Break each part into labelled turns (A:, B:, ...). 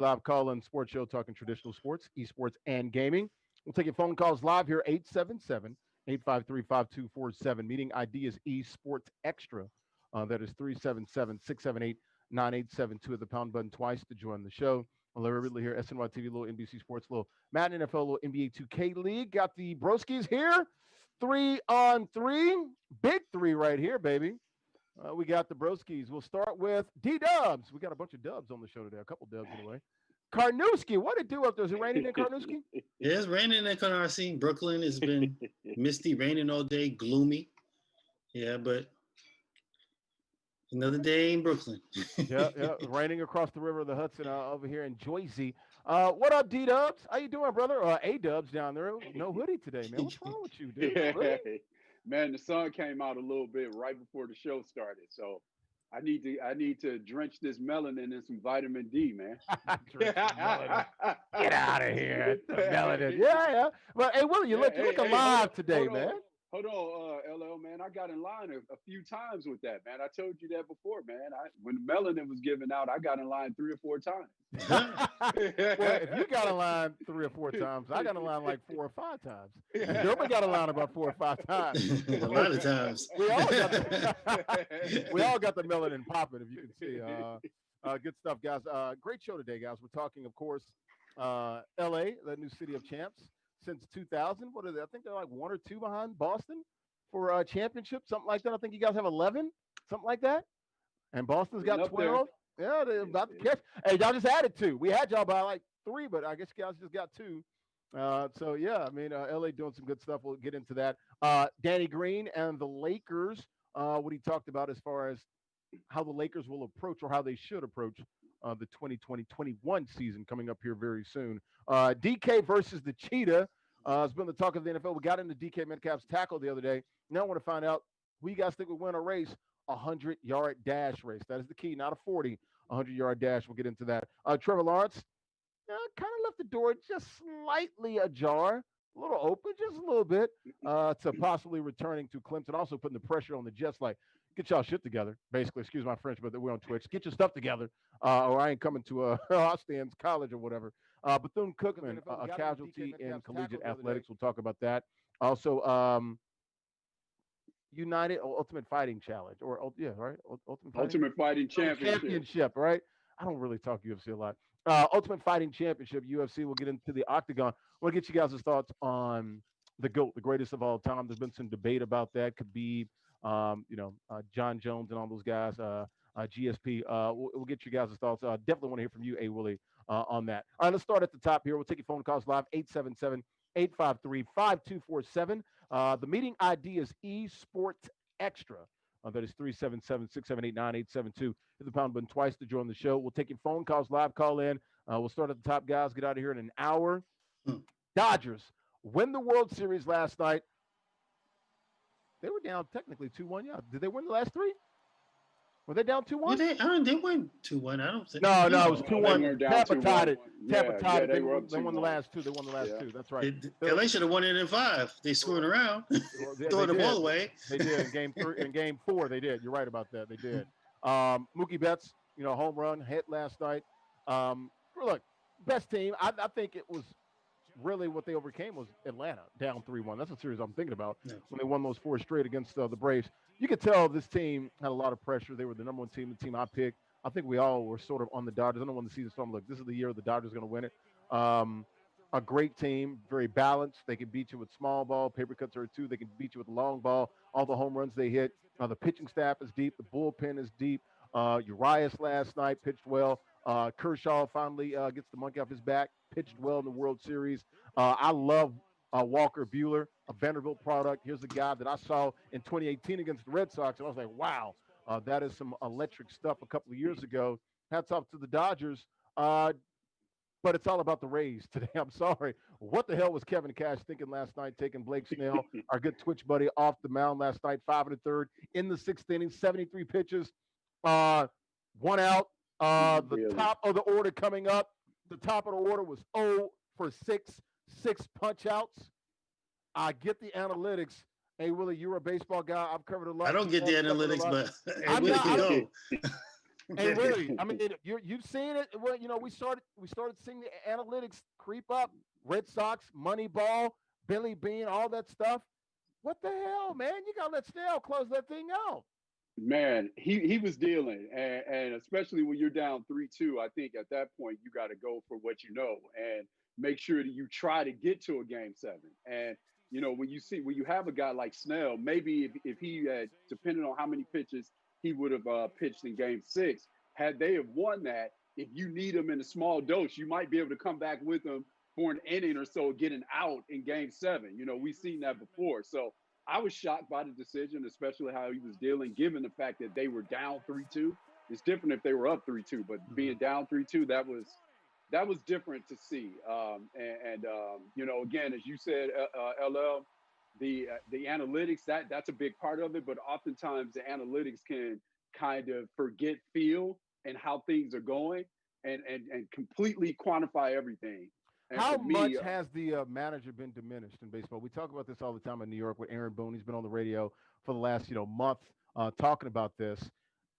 A: Live call-in sports show talking traditional sports, esports, and gaming. We'll take your phone calls live here, 877-853-5247. Meeting ID is esports extra. That is 377-678-9872 at the pound button twice to join the show. Larry Ridley here, SNY TV, little NBC Sports, little Madden NFL, little NBA 2K League. Got the broskies here. 3-on-3. Big three right here, baby. We got the broskies. We'll start with D-Dubs. We got a bunch of dubs on the show today, a couple dubs anyway. Karnewski, what it do up there? Is it raining in Karnewski?
B: Yeah, it's raining in Canarsie. Brooklyn has been misty, raining all day, gloomy. Yeah, but another day in Brooklyn.
A: yeah, raining across the river of the Hudson over here in Jersey. What up, D-Dubs? How you doing, brother? A-Dubs down there. No hoodie today, man. What's wrong with you, dude? Really?
C: Man, the sun came out a little bit right before the show started, so I need to drench this melanin in some vitamin D, man.
A: Get out of here. The melanin. Yeah. Well, hey, Willie, you look alive today, man.
C: Hold on, LL, man. I got in line a few times with that, man. I told you that before, man. When the melanin was given out, I got in line 3 or 4 times.
A: Well, if you got in line 3 or 4 times, I got in line like 4 or 5 times. Nobody got in line about 4 or 5 times.
B: A lot of times.
A: We all got the melanin popping, if you can see. Good stuff, guys. Great show today, guys. We're talking, of course, L.A., the new city of champs. Since 2000, what are they? I think they're like 1 or 2 behind Boston for a championship, something like that. I think you guys have 11, something like that. And Boston's got 12. Yeah, they're about to catch. Hey, y'all just added 2. We had y'all by like 3, but I guess you guys just got 2. So, yeah, I mean, LA doing some good stuff. We'll get into that. Danny Green and the Lakers, what he talked about as far as how the Lakers will approach or how they should approach the 2020-21 season coming up here very soon. DK versus the Cheetah. It's been the talk of the NFL. We got into DK Metcalf's tackle the other day. Now I want to find out who you guys think would win a race, a 100-yard dash race. That is the key, not a 40, 100-yard dash. We'll get into that. Trevor Lawrence kind of left the door just slightly ajar, a little open, just a little bit, to possibly returning to Clemson. Also putting the pressure on the Jets, like, get y'all shit together, basically. Excuse my French, but we're on Twitch. Get your stuff together, or I ain't coming to Austin's college or whatever. Bethune-Cookman, a casualty in collegiate athletics. We'll talk about that. Also, United Ultimate Fighting Challenge, or right?
C: Ultimate Fighting
A: Championship, right? I don't really talk UFC a lot. Ultimate Fighting Championship, UFC. We'll get into the octagon. I want to get you guys' thoughts on the GOAT, the greatest of all time. There's been some debate about that. Khabib, John Jones and all those guys, GSP. We'll get you guys' thoughts. Definitely want to hear from you, A. Willie, on that. All right, let's start at the top here. We'll take your phone calls live, 877-853-5247. The meeting ID is esportsXTRA. That is 377-678-9872. Hit the pound button twice to join the show. We'll take your phone calls live. Call in. We'll start at the top, guys. Get out of here in an hour. Dodgers win the World Series last night. They were down technically 2-1. Yeah. Did they win the last 3? Were they down 2-1?
B: They won 2-1. I don't think.
A: No, it was 2-1. Tampa tied it.
C: Tampa tied it.
A: They won the last 2. They won the last 2. That's right.
B: LA should have won it in 5. They screwing around, throwing the ball away.
A: They did in game 3. In game 4, they did. You're right about that. They did. Mookie Betts, home run hit last night. Look, best team. I think it was really what they overcame was Atlanta down 3-1. That's a series I'm thinking about when they won those 4 straight against the Braves. You could tell this team had a lot of pressure. They were the number 1 team, the team I picked. I think we all were sort of on the Dodgers. I don't want the season started. Look, this is the year the Dodgers are going to win it. A great team, very balanced. They can beat you with small ball. Paper cuts are 2. They can beat you with the long ball. All the home runs they hit. The pitching staff is deep. The bullpen is deep. Urias last night pitched well. Kershaw finally gets the monkey off his back. Pitched well in the World Series. I love Walker Buehler, a Vanderbilt product. Here's a guy that I saw in 2018 against the Red Sox, and I was like, wow, that is some electric stuff a couple of years ago. Hats off to the Dodgers. But it's all about the Rays today. I'm sorry. What the hell was Kevin Cash thinking last night, taking Blake Snell, our good Twitch buddy, off the mound last night, 5 1/3 in the 6th inning, 73 pitches, 1 out. The top of the order coming up. The top of the order was 0 for 6 punch outs. I get the analytics. Hey, Willie, you're a baseball guy. I've covered a lot.
B: I don't get the analytics, but
A: I'm And really, I mean, you've seen it. Well, we started seeing the analytics creep up. Red Sox, Moneyball, Billy Bean, all that stuff. What the hell, man? You gotta let Snell close that thing out.
C: Man, he was dealing, and especially when you're down 3-2, I think at that point you got to go for what you know and make sure that you try to get to a game seven. And when you have a guy like Snell, maybe if he had, depending on how many pitches he would have pitched in game six, had they have won that, if you need him in a small dose, you might be able to come back with him for an inning or so, get an out in game seven. We've seen that before. So I was shocked by the decision, especially how he was dealing, given the fact that they were down 3-2. It's different if they were up 3-2, but being down 3-2, that was different to see. Again, as you said, LL, the analytics, that's a big part of it, but oftentimes the analytics can kind of forget feel and how things are going and completely quantify everything. And
A: How
C: for me,
A: much has the manager been diminished in baseball? We talk about this all the time in New York with Aaron Boone. He's been on the radio for the last month talking about this.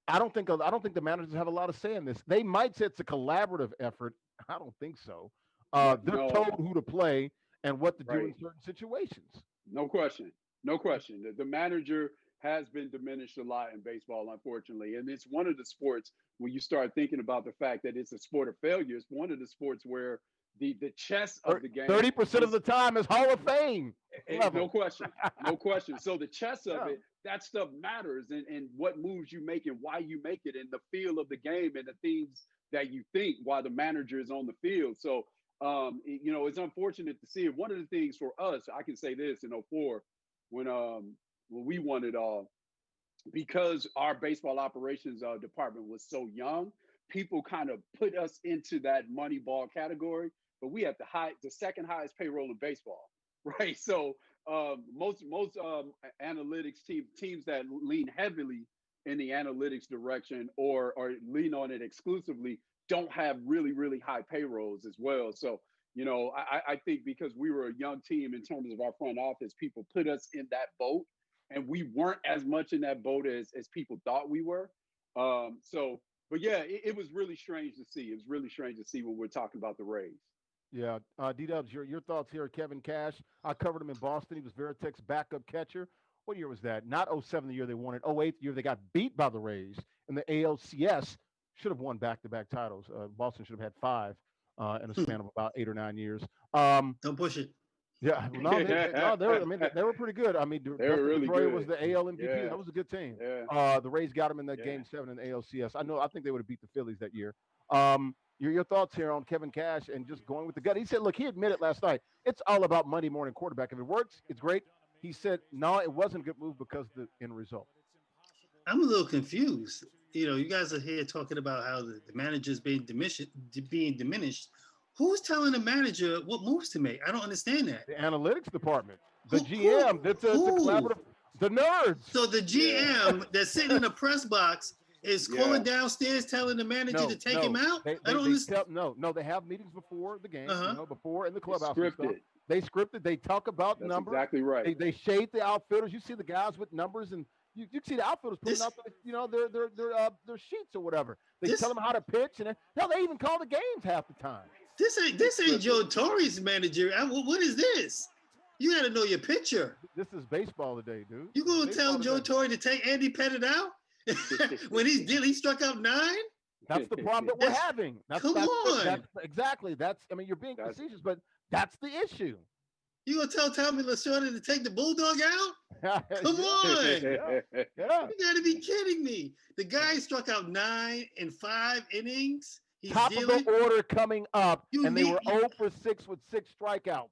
A: I don't think the managers have a lot of say in this. They might say it's a collaborative effort. I don't think so. They're
C: no,
A: told who to play and what to do in
C: right.
A: certain situations.
C: No question. No question. The manager has been diminished a lot in baseball, unfortunately. And it's one of the sports when you start thinking about the fact that it's a sport of failure. It's one of the sports where the chess of the game
A: 30% of the time is Hall of Fame level.
C: No question. No question. So the chess of it, that stuff matters and what moves you make and why you make it and the feel of the game and the things that you think while the manager is on the field. So it's unfortunate to see it. One of the things for us, I can say this in '04, when we won it all, because our baseball operations department was so young, people kind of put us into that money ball category, but we have the second highest payroll in baseball, right? So most analytics teams that lean heavily in the analytics direction or lean on it exclusively don't have really, really high payrolls as well. So, I think because we were a young team in terms of our front office, people put us in that boat and we weren't as much in that boat as people thought we were. But yeah, it was really strange to see. It was really strange to see when we're talking about the Rays.
A: Yeah, D-Dubs, your thoughts here. Kevin Cash, I covered him in Boston. He was Veritek's backup catcher. What year was that? Not 07, the year they won it. 08, the year they got beat by the Rays. And the ALCS should have won back-to-back titles. Boston should have had 5 in a span of about 8 or 9 years.
B: Don't push it.
A: Yeah, they were pretty good. I mean,
C: they were really good.
A: Was the AL MVP.
C: Yeah.
A: That was a good team.
C: Yeah.
A: The Rays got him in that game 7 in the ALCS. I think they would have beat the Phillies that year. Your thoughts here on Kevin Cash and just going with the gut. He said, look, he admitted last night, it's all about Monday morning quarterback. If it works, it's great. He said, no, it wasn't a good move because of the end result.
B: I'm a little confused. You guys are here talking about how the manager's being diminished. Who's telling the manager what moves to make? I don't understand that.
A: The analytics department, the GM, the collaborative, the nerds.
B: So the GM that's sitting in the press box is calling downstairs, telling the manager to take him out. I don't understand.
A: They have meetings before the game, before in the clubhouse. They scripted. They talk about
C: That's
A: numbers.
C: Exactly right.
A: They shade the outfielders. You see the guys with numbers and. You see the outfielders putting out their sheets or whatever. They tell them how to pitch, and they even call the games half the time.
B: This ain't Joe Torre's manager. What is this? You got to know your pitcher.
A: This is baseball today, dude.
B: You gonna tell Joe Torre to take Andy Pettit out when he struck out 9?
A: That's the problem that we're having.
B: Come on.
A: Exactly. You're being facetious, but that's the issue.
B: You gonna tell Tommy Lasorda to take the Bulldog out? Come on! You gotta be kidding me. The guy struck out 9 in 5 innings. He's
A: top of the order coming up, and they were 0 for 6 with 6 strikeouts.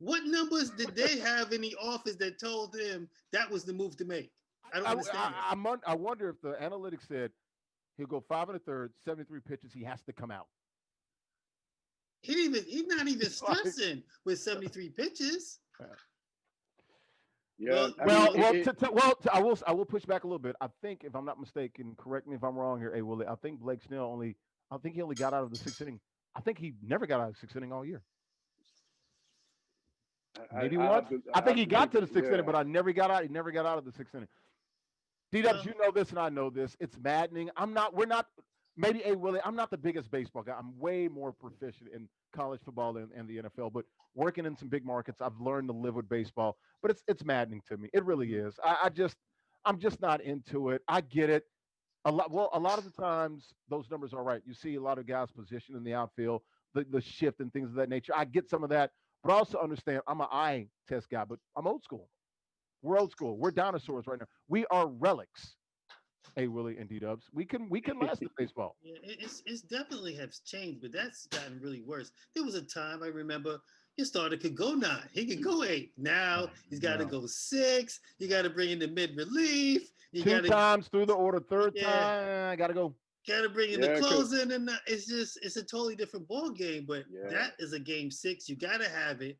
B: What numbers did they have in the office that told him that was the move to make? I don't understand.
A: I wonder if the analytics said he'll go 5 1/3, 73 pitches. He has to come out.
B: He's not even stressing with 73 pitches.
C: Yeah.
A: I will push back a little bit. I think, if I'm not mistaken, correct me if I'm wrong here, Willie. I think Blake Snell he only got out of the 6th inning. I think he never got out of the 6th inning all year. Maybe once. I think he got to the 6th inning, but he never got out of the 6th inning. D-Dubs, you know this and I know this. It's maddening. We're not, maybe A. Willie, I'm not the biggest baseball guy. I'm way more proficient in college football and the NFL, but working in some big markets, I've learned to live with baseball. But it's maddening to me. It really is. I'm just not into it. I get it. A lot of the times those numbers are right. You see a lot of guys positioned in the outfield, the shift and things of that nature. I get some of that, but also understand I'm an eye test guy, but I'm old school. We're old school. We're dinosaurs right now. We are relics. A Willie and D Dubs. We can last in baseball.
B: Yeah, it's definitely has changed, but that's gotten really worse. There was a time I remember your starter could go 9, he could go 8. Now he's got to go 6. You got to bring in the mid relief. You
A: Two
B: got to
A: times through the order, third
B: yeah,
A: time, I gotta go.
B: got to bring in the closing, and it's a totally different ball game. But that is a game 6. You got to have it.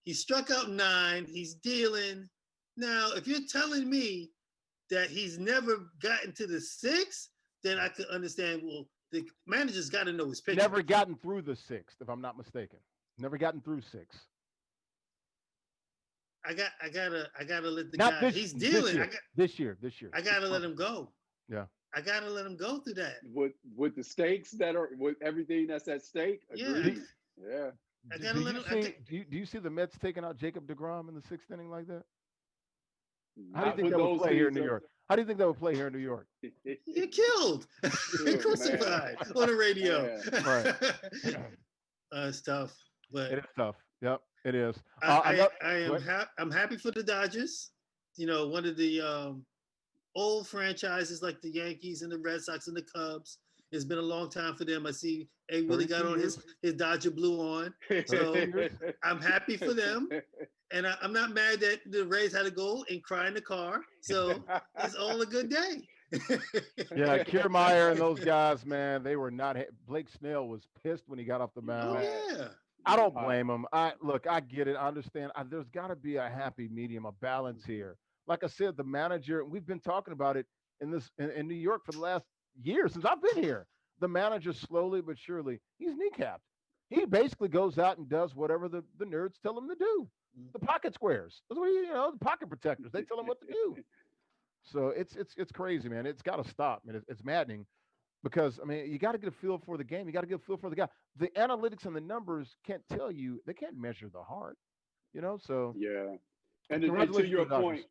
B: He struck out 9. He's dealing. Now, if you're telling me that he's never gotten to the 6, then I could understand. Well, the manager's got to know his pitch.
A: Never gotten through the 6th, if I'm not mistaken. Never gotten through 6.
B: I gotta let the
A: not
B: guy.
A: This,
B: he's dealing.
A: This year.
B: I gotta let him go.
A: Yeah.
B: I gotta let him go through that.
C: With the stakes that are with everything that's at stake. Agreed. Yeah.
B: I gotta let him.
A: Do you see the Mets taking out Jacob DeGrom in the 6th inning like that? How do you think that would play here in New York? How do you think that would play here in New York?
B: Get killed, crucified on the radio.
A: Right.
B: It's tough, but
A: it is tough. Yep, it is.
B: I'm happy for the Dodgers. You know, one of the old franchises like the Yankees and the Red Sox and the Cubs. It's been a long time for them. I see A. Willie got on his Dodger blue on. So I'm happy for them. And I'm not mad that the Rays had to go and cry in the car. So it's all a good day.
A: Yeah, Kiermaier and those guys, man, they were not. Blake Snell was pissed when he got off the mound.
B: Oh, yeah.
A: I don't blame him. I get it. I understand. There's got to be a happy medium, a balance here. Like I said, the manager, and we've been talking about it in New York for the last year since I've been here. The manager slowly but surely, he's kneecapped. He basically goes out and does whatever the nerds tell him to do. The pocket squares. That's what the pocket protectors. They tell him what to do. So it's crazy, man. It's got to stop, man. It's maddening because I mean you got to get a feel for the game. You got to get a feel for the guy. The analytics and the numbers can't tell you. They can't measure the heart. So
C: yeah. And to your point.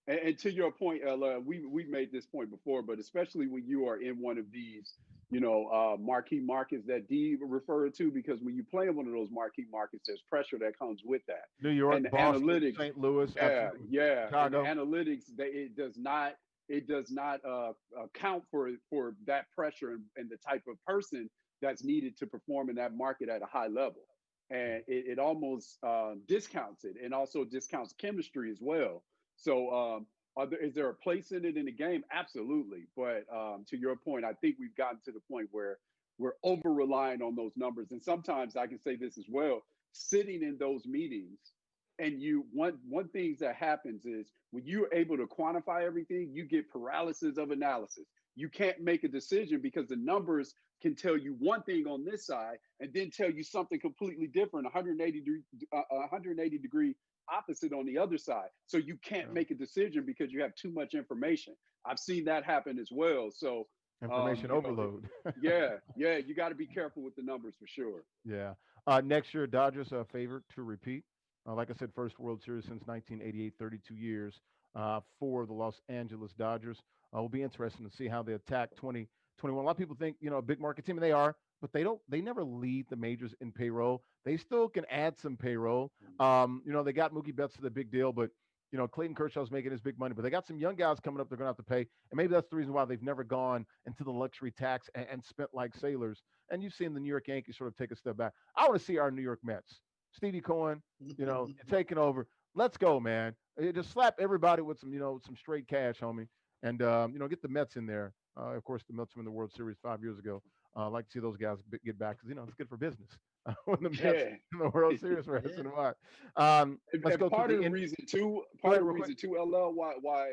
C: And to your point, Ella, we've made this point before, but especially when you are in one of these, marquee markets that D referred to, because when you play in one of those marquee markets, there's pressure that comes with that.
A: New York,
C: and
A: Boston,
C: analytics,
A: St. Louis,
C: yeah.
A: Chicago.
C: And analytics, it does not account for that pressure and the type of person that's needed to perform in that market at a high level. And it almost discounts it, and also discounts chemistry as well. So is there a place in it in the game? Absolutely. But to your point, I think we've gotten to the point where we're over relying on those numbers. And sometimes I can say this as well, sitting in those meetings, and one thing that happens is when you're able to quantify everything, you get paralysis of analysis. You can't make a decision because the numbers can tell you one thing on this side and then tell you something completely different, 180 degree opposite on the other side. So you can't make a decision because you have too much information. I've seen that happen as well. So
A: information overload.
C: Yeah, you got to be careful with the numbers for sure.
A: Yeah. Next year, Dodgers are favored to repeat. Like I said, first World Series since 1988, 32 years for the Los Angeles Dodgers. Will be interesting to see how they attack 2021. A lot of people think, a big market team, and they are, but they never lead the majors in payroll. They still can add some payroll. They got Mookie Betts to the big deal, but Clayton Kershaw's making his big money, but they got some young guys coming up they're going to have to pay. And maybe that's the reason why they've never gone into the luxury tax and spent like sailors. And you've seen the New York Yankees sort of take a step back. I want to see our New York Mets. Stevie Cohen, taking over. Let's go, man. Just slap everybody with some straight cash, homie. And, get the Mets in there. Of course, the Mets won the World Series 5 years ago. I'd like to see those guys get back because, it's good for business. When the Mets in the World Series for SNY. Let's go
C: part of the reason too, LL, why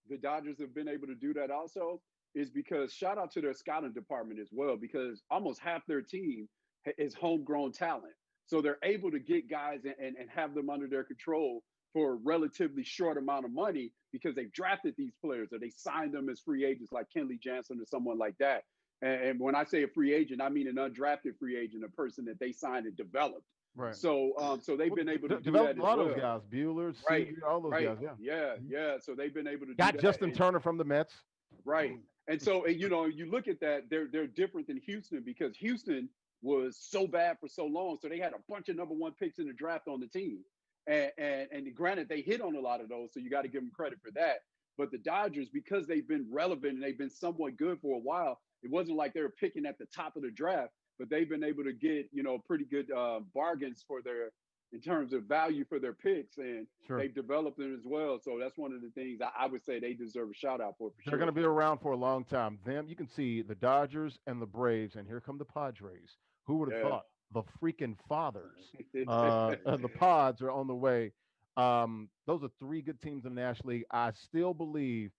C: the Dodgers have been able to do that also is because shout out to their scouting department as well, because almost half their team is homegrown talent. So they're able to get guys and have them under their control for a relatively short amount of money because they've drafted these players or they signed them as free agents like Kenley Jansen or someone like that. And when I say a free agent, I mean an undrafted free agent, a person that they signed and developed.
A: Right.
C: So they've been able to do
A: develop
C: that
A: a lot
C: as
A: of those
C: well.
A: guys, Bueller,
C: Right,
A: Seager, all those guys. Yeah.
C: yeah. So they've been able to do
A: Got
C: that.
A: Justin Turner from the Mets.
C: Right. And so, you know, you look at that, they're different than Houston because Houston was so bad for so long. So they had a bunch of number one picks in the draft on the team. And granted, they hit on a lot of those. So you got to give them credit for that. But the Dodgers, because they've been relevant and they've been somewhat good for a while, it wasn't like they were picking at the top of the draft, but they've been able to get, you know, pretty good bargains for in terms of value for their picks, and they've developed them as well. So that's one of the things I would say they deserve a shout out for
A: They're going to be around for a long time. You can see the Dodgers and the Braves, and here come the Padres. Who would have thought? The freaking fathers. The Pods are on the way. Those are three good teams in the National League. I still believe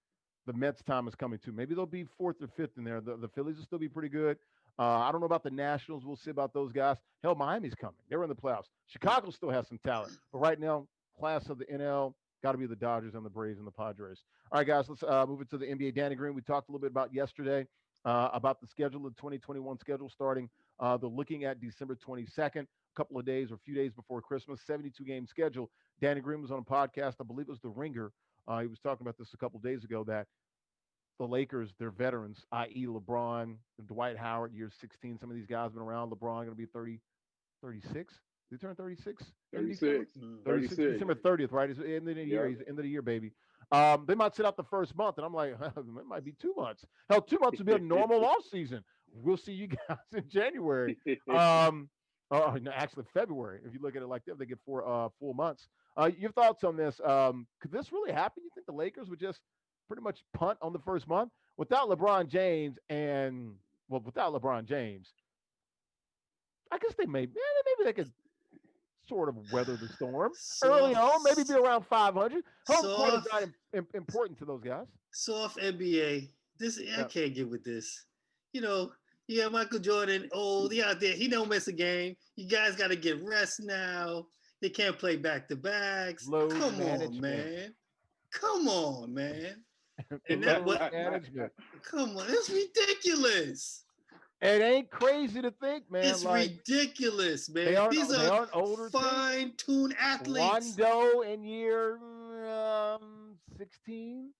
A: the Mets' time is coming too. Maybe they'll be fourth or fifth in there. The Phillies will still be pretty good. I don't know about the Nationals. We'll see about those guys. Hell, Miami's coming. They're in the playoffs. Chicago still has some talent. But right now, class of the NL, got to be the Dodgers and the Braves and the Padres. All right, guys, let's move it to the NBA. Danny Green, we talked a little bit about yesterday about the schedule, the 2021 schedule starting. They're looking at December 22nd, a couple of days or a few days before Christmas, 72-game schedule. Danny Green was on a podcast. I believe it was The Ringer. He was talking about this a couple of days ago that the Lakers, they're veterans, i.e. LeBron, Dwight Howard, year 16. Some of these guys have been around. LeBron going to be 30, 36. Did he turn 36?
C: 36.
A: 36. December 30th, right? It's end of the year. He's end of the year, baby. They might sit out the first month, and I'm like, it might be 2 months. Hell, 2 months would be a normal off season. We'll see you guys in January. No, actually February. If you look at it like that, they get 4 full months. Your thoughts on this? Could this really happen? You think the Lakers would just pretty much punt on the first month without LeBron James without LeBron James? I guess maybe they could sort of weather the storm early on, maybe be around 500. Home court is not important to those guys.
B: Soft NBA. I can't get with this. You know, yeah, Michael Jordan, old, he out there. He don't miss a game. You guys got to get rest now. They can't play back-to-backs. Come on, man. Come on, man. And
A: management.
B: Come on, it's ridiculous.
A: It ain't crazy to think, man.
B: It's ridiculous, man. These are older fine-tuned athletes.
A: Rondo in year 16,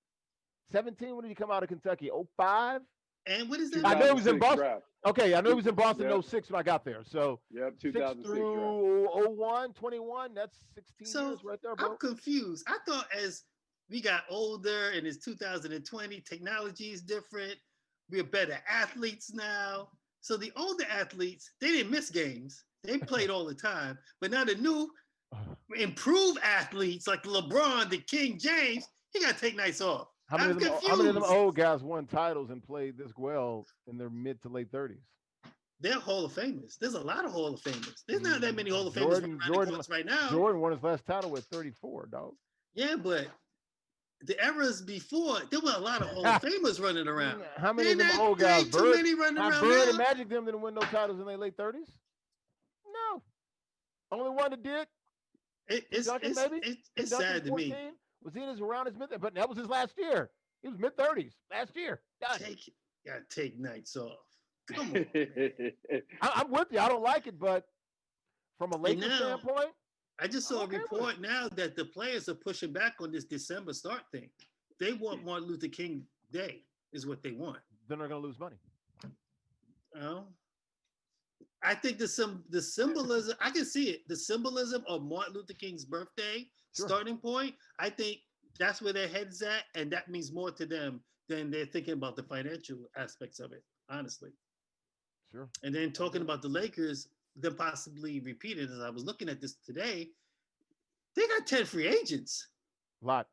A: 17. When did he come out of Kentucky? 05?
B: And what is that?
A: I know he was in Boston.
C: Draft.
A: Okay, I know he was in Boston in 06 when I got there. So
C: 2006
A: through 01, 21, that's 16 years right there, bro.
B: I'm confused. I thought as we got older and it's 2020, technology is different. We're better athletes now. So the older athletes, they didn't miss games. They played all the time. But now the new improved athletes like LeBron, the King James, he got to take nights off.
A: How many of them old guys won titles and played this well in their mid to late 30s?
B: They're Hall of Famers. There's a lot of Hall of Famers. There's not that many Hall of Famers Jordan right now.
A: Jordan won his last title at 34, dog.
B: Yeah, but the eras before, there were a lot of Hall of Famers running around.
A: How many of them old guys?
B: Too many running around.
A: Bird and Magic them didn't win no titles in their late 30s? No. Only one that did.
B: It's sad to me.
A: Was he around his mid? But that was his last year. He was mid 30s last year.
B: Gotta take nights off. Come on.
A: I'm with you. I don't like it, but from a Lakers standpoint,
B: I just saw a report now that the players are pushing back on this December start thing. They want Martin Luther King Day, is what they want.
A: Then they're going to lose money.
B: Oh. I think the symbolism, I can see it. The symbolism of Martin Luther King's birthday starting point, I think that's where their head's at, and that means more to them than they're thinking about the financial aspects of it, honestly.
A: Sure.
B: And then talking about the Lakers, them possibly repeated, as I was looking at this today, they got 10 free agents.
A: A lot.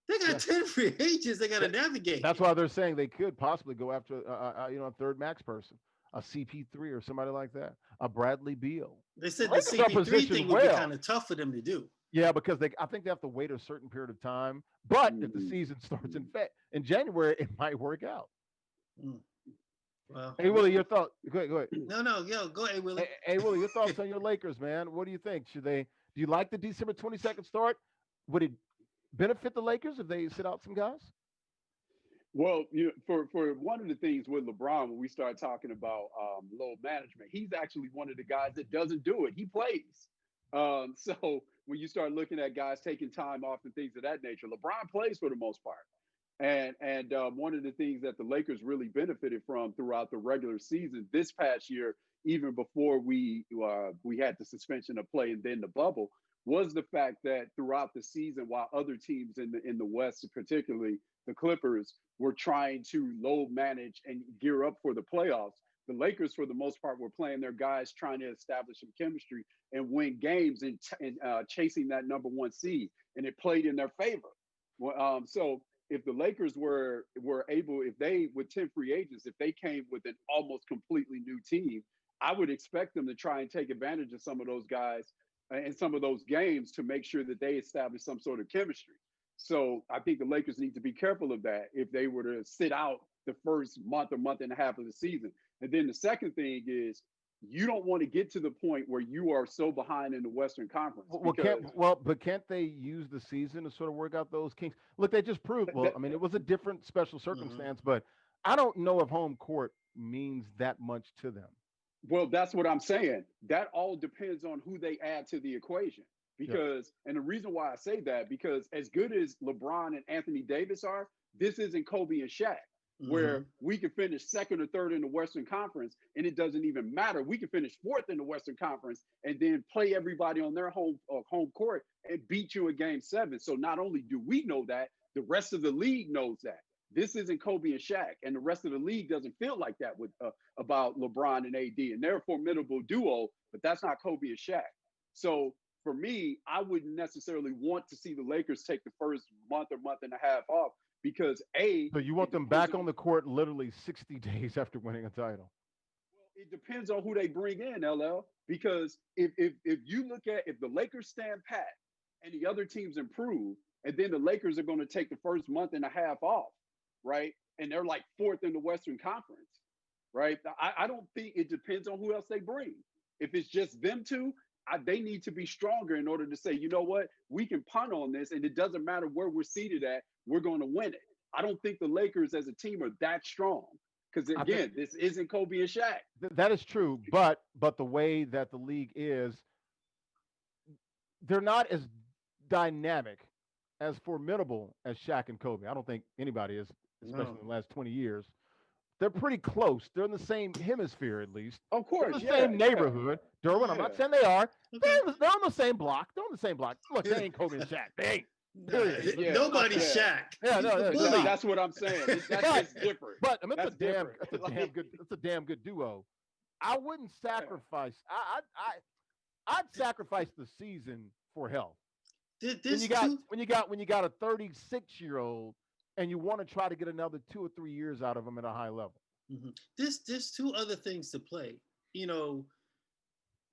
B: They got 10 free agents they got to navigate.
A: That's why they're saying they could possibly go after a third max person, a CP3 or somebody like that, a Bradley Beal.
B: They said the CP3 thing would be kind of tough for them to do.
A: Yeah, because I think they have to wait a certain period of time. But if the season starts in January, it might work out.
B: Well,
A: hey, Willie, your thoughts? Go ahead.
B: No, go ahead, Willie.
A: Hey, Willie, your thoughts on your Lakers, man? What do you think? Do you like the December 22nd start? would it benefit the Lakers if they sit out some guys?
C: Well, for one of the things with LeBron, when we start talking about load management, he's actually one of the guys that doesn't do it. He plays. So when you start looking at guys taking time off and things of that nature, LeBron plays for the most part. And one of the things that the Lakers really benefited from throughout the regular season this past year, even before we had the suspension of play and then the bubble, was the fact that throughout the season, while other teams in the West, particularly the Clippers, were trying to load manage and gear up for the playoffs, the Lakers, for the most part, were playing their guys, trying to establish some chemistry and win games and chasing that number one seed, and it played in their favor. So if the Lakers were able, if they, with 10 free agents, if they came with an almost completely new team, I would expect them to try and take advantage of some of those guys and some of those games to make sure that they establish some sort of chemistry. So I think the Lakers need to be careful of that if they were to sit out the first month or month and a half of the season. And then the second thing is, you don't want to get to the point where you are so behind in the Western Conference.
A: But can't they use the season to sort of work out those kinks? Look, they just proved. Well, I mean, it was a different special circumstance, but I don't know if home court means that much to them.
C: Well, that's what I'm saying. That all depends on who they add to the equation. Because, and the reason why I say that, because as good as LeBron and Anthony Davis are, this isn't Kobe and Shaq, where we can finish second or third in the Western Conference, and it doesn't even matter. We can finish fourth in the Western Conference and then play everybody on their home court and beat you in Game 7. So not only do we know that, the rest of the league knows that. This isn't Kobe and Shaq, and the rest of the league doesn't feel like that with about LeBron and AD, and they're a formidable duo, but that's not Kobe and Shaq. So for me, I wouldn't necessarily want to see the Lakers take the first month or month and a half off because
A: So you want them back on the court literally 60 days after winning a title?
C: Well, it depends on who they bring in, LL. Because if you look at, if the Lakers stand pat and the other teams improve, and then the Lakers are going to take the first month and a half off, right? And they're like fourth in the Western Conference, right? I don't think, it depends on who else they bring. If it's just them two, they need to be stronger in order to say, you know what, we can punt on this, and it doesn't matter where we're seated at, we're going to win it. I don't think the Lakers as a team are that strong because, again, this isn't Kobe and Shaq.
A: That is true, but the way that the league is, they're not as dynamic, as formidable as Shaq and Kobe. I don't think anybody is, especially in the last 20 years. They're pretty close. They're in the same hemisphere, at least.
C: Of course,
A: they're in the same neighborhood. Derwin, I'm not saying they are. They're on the same block. They're on the same block. Look, they ain't Kobe and Shaq. They ain't.
B: Nobody's Shaq.
C: That's what I'm saying. That's different.
A: But I mean, that's a damn good duo. I wouldn't sacrifice. I'd sacrifice the season for health. When you got a 36-year-old and you want to try to get another 2 or 3 years out of them at a high level.
B: There's two other things to play. You know,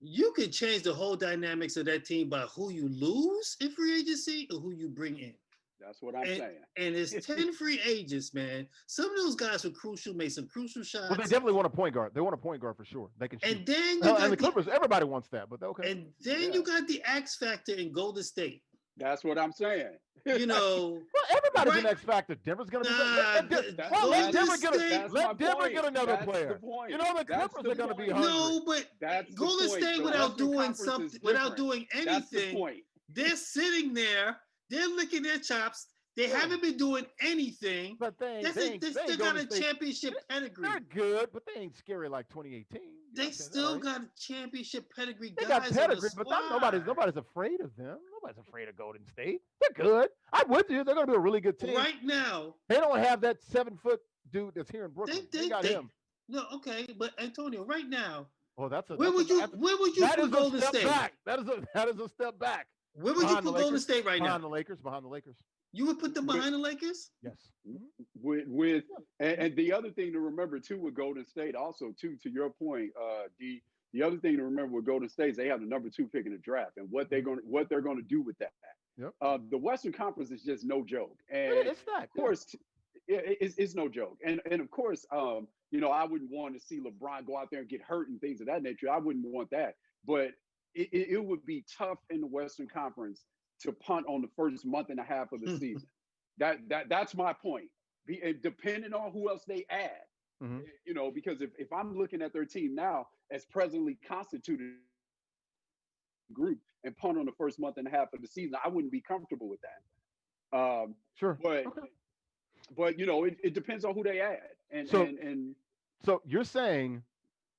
B: you could change the whole dynamics of that team by who you lose in free agency or who you bring in.
C: That's what I'm saying.
B: And it's 10 free agents, man. Some of those guys were crucial, made some crucial shots.
A: Well, they definitely want a point guard. They want a point guard for sure. They can shoot.
B: And then
A: and the Clippers, everybody wants that, but okay.
B: And then you got the X factor in Golden State.
C: That's what I'm saying.
B: You know,
A: well, everybody's an X factor. Denver's going to be. Let Denver get another player. You know, the Clippers are going to be hungry.
B: No, but Golden State, without doing something, without doing anything, they're sitting there. They're licking their chops. They haven't been doing anything.
A: But they
B: still got a championship pedigree.
A: They're good, but they ain't scary like 2018.
B: They still got a championship pedigree.
A: They got pedigree, but nobody's afraid of them. Nobody's afraid of Golden Sate. They're good. I'm with you. They're going to be a really good team.
B: Right now.
A: They don't have that 7-foot dude that's here in Brooklyn. They got him.
B: No, okay, but Antonio, right now.
A: Well,
B: where would you put Golden State?
A: That is a step back.
B: Where would you put Golden State right now?
A: Behind the Lakers.
B: You would put them behind the Lakers?
A: Yes.
C: And the other thing to remember too with Golden State, also too, to your point, D. The other thing to remember with Golden State is they have the number 2 pick in the draft, and what they're going to do with that.
A: Yep.
C: The Western Conference is just no joke, and
A: it's not.
C: Of course, it's no joke, and of course, you know, I wouldn't want to see LeBron go out there and get hurt and things of that nature. I wouldn't want that, but it would be tough in the Western Conference to punt on the first month and a half of the season. That's my point. And depending on who else they add, because if I'm looking at their team now as presently constituted group and punt on the first month and a half of the season, I wouldn't be comfortable with that.
A: Sure.
C: But it depends on who they add.
A: So you're saying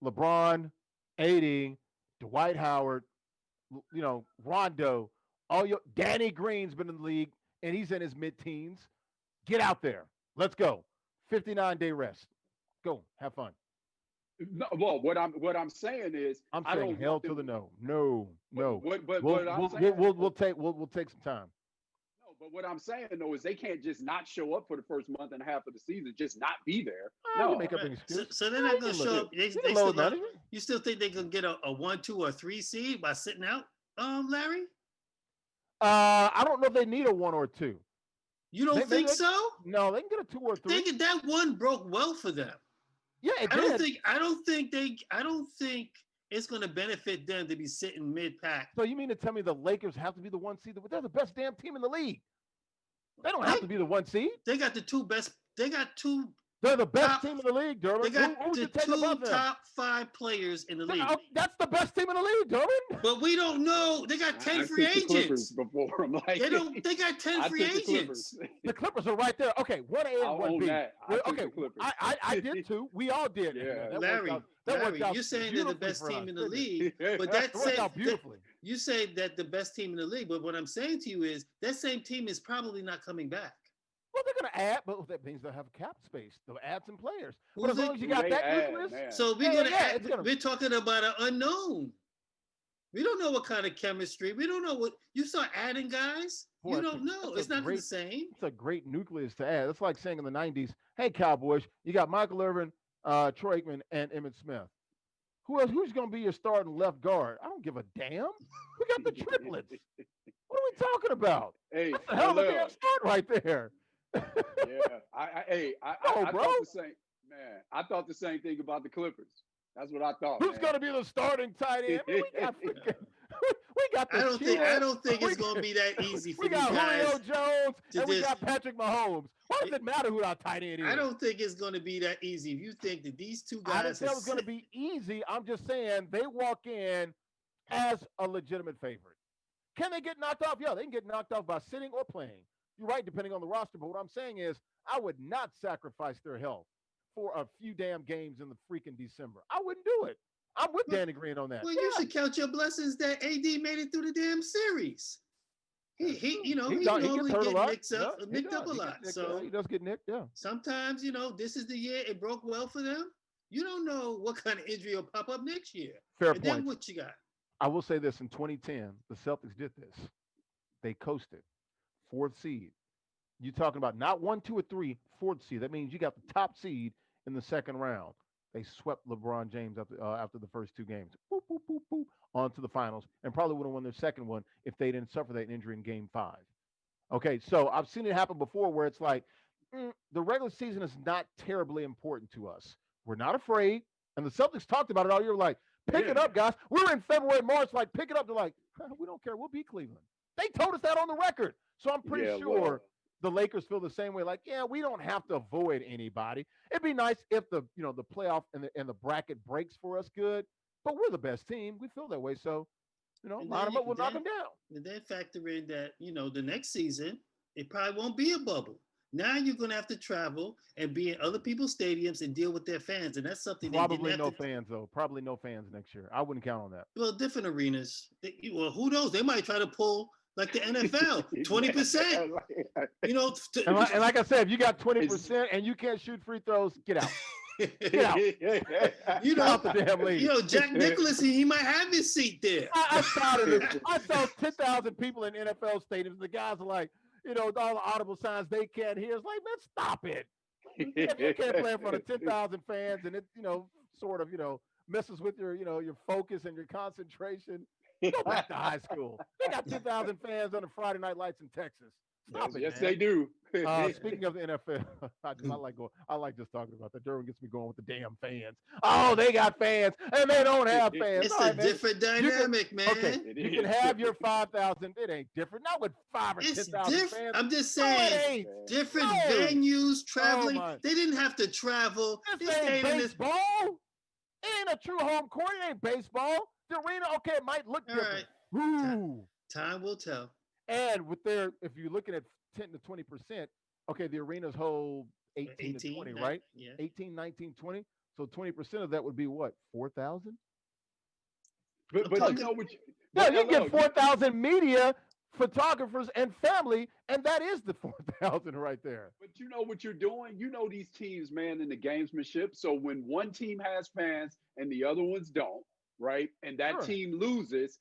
A: LeBron, AD, Dwight Howard, Rondo, Danny Green's been in the league and he's in his mid-teens. Get out there. Let's go. 59-day rest. Go. Have fun.
C: No, well, what I'm saying is
A: I'm
C: I
A: saying
C: don't
A: hell
C: want
A: to
C: them,
A: the no. No.
C: We'll
A: take some time.
C: No, but what I'm saying though is they can't just not show up for the first month and a half of the season, just not be there. No,
A: make up an excuse.
B: So they're not going to show up. You still think they can get a 1, 2, or 3 seed by sitting out, Larry?
A: I don't know if they need a 1 or 2.
B: You don't think so?
A: No, they can get a 2 or 3.
B: That one broke well for them.
A: Yeah, it
B: did.
A: did.
B: I don't think it's going to benefit them to be sitting mid-pack.
A: So you mean to tell me the Lakers have to be the 1 seed? They're the best damn team in the league. They don't have to be the 1 seed.
B: They got the two best. They got two.
A: They're the best team in the league, Durbin.
B: They got the two top 5 players in the league.
A: That's the best team in the league, Durbin.
B: But we don't know. They got 10 free agents.
C: Before I'm like,
B: they got 10 free agents.
A: The Clippers are right there. Okay, 1A and 1B.
C: Okay,
A: I did too. We all did.
B: Yeah, Larry, you're saying they're the best team in the league, but that worked out beautifully. You say that the best team in the league, but what I'm saying to you is that same team is probably not coming back.
A: Well, they're going to add, but that means they'll have cap space. They'll add some players. But as long as you got that nucleus,
B: so we're going to add. We're talking about an unknown. We don't know what kind of chemistry. We don't know what you start adding guys. Boy, you don't know. It's not the same.
A: It's a great nucleus to add. It's like saying in the '90s, "Hey, Cowboys, you got Michael Irvin, Troy Aikman, and Emmitt Smith. Who else? Who's going to be your starting left guard? I don't give a damn. We got the triplets. What are we talking about?
C: Hey,
A: that's the hell of a damn start right there."
C: I thought the same. Man, I thought the same thing about the Clippers. That's what I thought.
A: Who's going to be the starting tight end? We got the
B: I don't think it's going to be that easy for these guys.
A: We got Julio Jones and we got Patrick Mahomes. Why does it matter who our tight end is?
B: I don't think it's going to be that easy. If you think that these two guys,
A: I didn't say it was going to be easy. I'm just saying they walk in as a legitimate favorite. Can they get knocked off? Yeah, they can get knocked off by sitting or playing. You're right, depending on the roster. But what I'm saying is I would not sacrifice their health for a few damn games in the freaking December. I wouldn't do it. I'm with Danny Green on that.
B: Well, you should count your blessings that AD made it through the damn series. He normally gets nicked up a lot. So
A: he does get nicked, yeah.
B: Sometimes, this is the year it broke well for them. You don't know what kind of injury will pop up next year.
A: Fair point.
B: Then what you got?
A: I will say this, in 2010, the Celtics did this. They coasted. 4th seed. You're talking about not 1, 2, or 3, 4th seed. That means you got the top seed in the second round. They swept LeBron James after the first 2 games. Boop, boop, boop, boop, on to the finals, and probably would have won their second one if they didn't suffer that injury in game 5. Okay, so I've seen it happen before where it's like, the regular season is not terribly important to us. We're not afraid. And the Celtics talked about it all year, like, pick it up, guys. We were in February, March, like, pick it up. They're like, we don't care. We'll beat Cleveland. They told us that on the record. So I'm pretty sure the Lakers feel the same way. Like, we don't have to avoid anybody. It'd be nice if the playoff and the bracket breaks for us good. But we're the best team. We feel that way. So, line them up. We'll knock them down.
B: And then factor in that, the next season, it probably won't be a bubble. Now you're going to have to travel and be in other people's stadiums and deal with their fans. And that's something
A: probably no fans, though. Probably no fans next year. I wouldn't count on that.
B: Well, different arenas. Well, who knows? They might try to pull like the NFL, 20%.
A: And like I said, if you got 20% and you can't shoot free throws, get out. Get out. Out the damn league.
B: Jack Nicklaus, he might have his seat there.
A: I saw 10,000 people in NFL stadiums. The guys are like, all the audible signs they can't hear. It's like, man, stop it. If you can't play in front of 10,000 fans and it, sort of, messes with your focus and your concentration, go back to high school. They got 10,000 fans on the Friday Night Lights in Texas. Stop it,
C: Yes,
A: man.
C: they do.
A: Speaking of the NFL, I like just talking about that. Durham gets me going with the damn fans. Oh, they got fans and they don't have fans.
B: It's
A: All
B: a
A: right, man.
B: different
A: You can
B: dynamic,
A: okay.
B: man.
C: It
A: You can
C: is
A: have your
C: different.
A: 5,000. It ain't different. Not with 5 or 10,000 fans.
B: I'm just
A: No, it
B: saying,
A: ain't.
B: different
A: No.
B: venues,
A: Oh
B: traveling.
A: my.
B: They didn't have to travel. They
A: This ain't
B: stayed in this.
A: baseball. It ain't a true home court. It ain't baseball. The arena, okay, it might look
B: All
A: different.
B: right.
A: Ooh.
B: Time will tell.
A: And with their, if you're looking at 10 to 20%, okay, the arenas hold 18 to 20,
B: 18,
A: right?
B: yeah.
A: 18, 19, 20. So 20% of that would be what? 4,000?
C: But you
B: talking-
C: know what?
A: Yeah,
C: But
A: you
C: LL,
A: get 4,000 media, photographers, and family, and that is the 4,000 right there.
C: but you know what you're doing? You know these teams, man, in the gamesmanship. So when one team has fans and the other ones don't, right? And that
A: Sure.
C: team loses,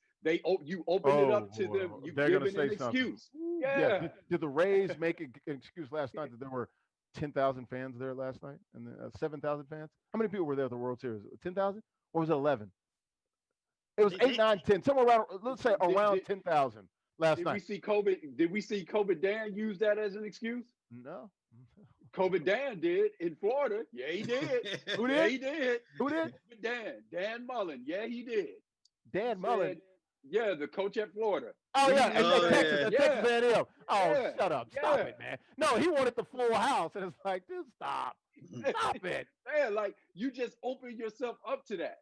C: you open it up to them. You
A: They're
C: give
A: going to
C: it an
A: say something.
C: excuse.
A: Yeah.
C: Yeah.
A: Did the Rays make an excuse last night that there were 10,000 fans there last night and 7,000 fans? How many people were there at the World Series? 10,000? Or was it 11? It was
B: They-
A: 8, 9, 10. Somewhere around, let's say
C: Did,
A: around
C: did,
A: 10,000 last
C: did we
A: night.
C: see COVID? Did we see COVID Dan use that as an excuse?
A: No.
C: COVID Dan did in Florida. Yeah, he did.
A: Who
C: Yeah,
A: did?
C: he did.
A: Who did?
C: Dan Mullen. Yeah, he did.
A: Dan Mullen.
C: Said, yeah, the coach at Florida.
A: Oh, yeah, at
B: Oh,
A: Texas,
B: yeah.
A: at Texas A&M. Oh,
C: Yeah.
A: shut up. Stop it, man. No, he wanted the full house. And it's like, dude, stop. Stop it.
C: Man, like you just open yourself up to that.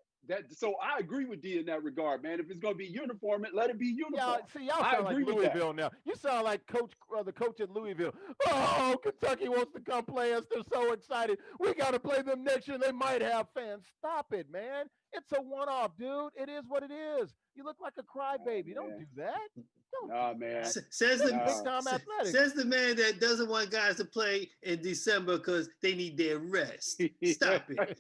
C: So I agree with D in that regard, man. If it's gonna be uniform, let it be
A: Yeah,
C: uniform.
A: see, y'all
C: I
A: sound like
C: agree with that.
A: Louisville now. You sound like the coach at Louisville. Oh, Kentucky wants to come play us. They're so excited. We got to play them next year. They might have fans. Stop it, man. It's a one-off, dude. It is what it is. You look like a crybaby. Don't
C: man.
A: do that. Don't
C: Nah,
A: do
C: man.
A: that.
B: Says
A: This
B: the
A: is big-time athletics.
B: says the man that doesn't want guys to play in December because they need their rest. Stop it.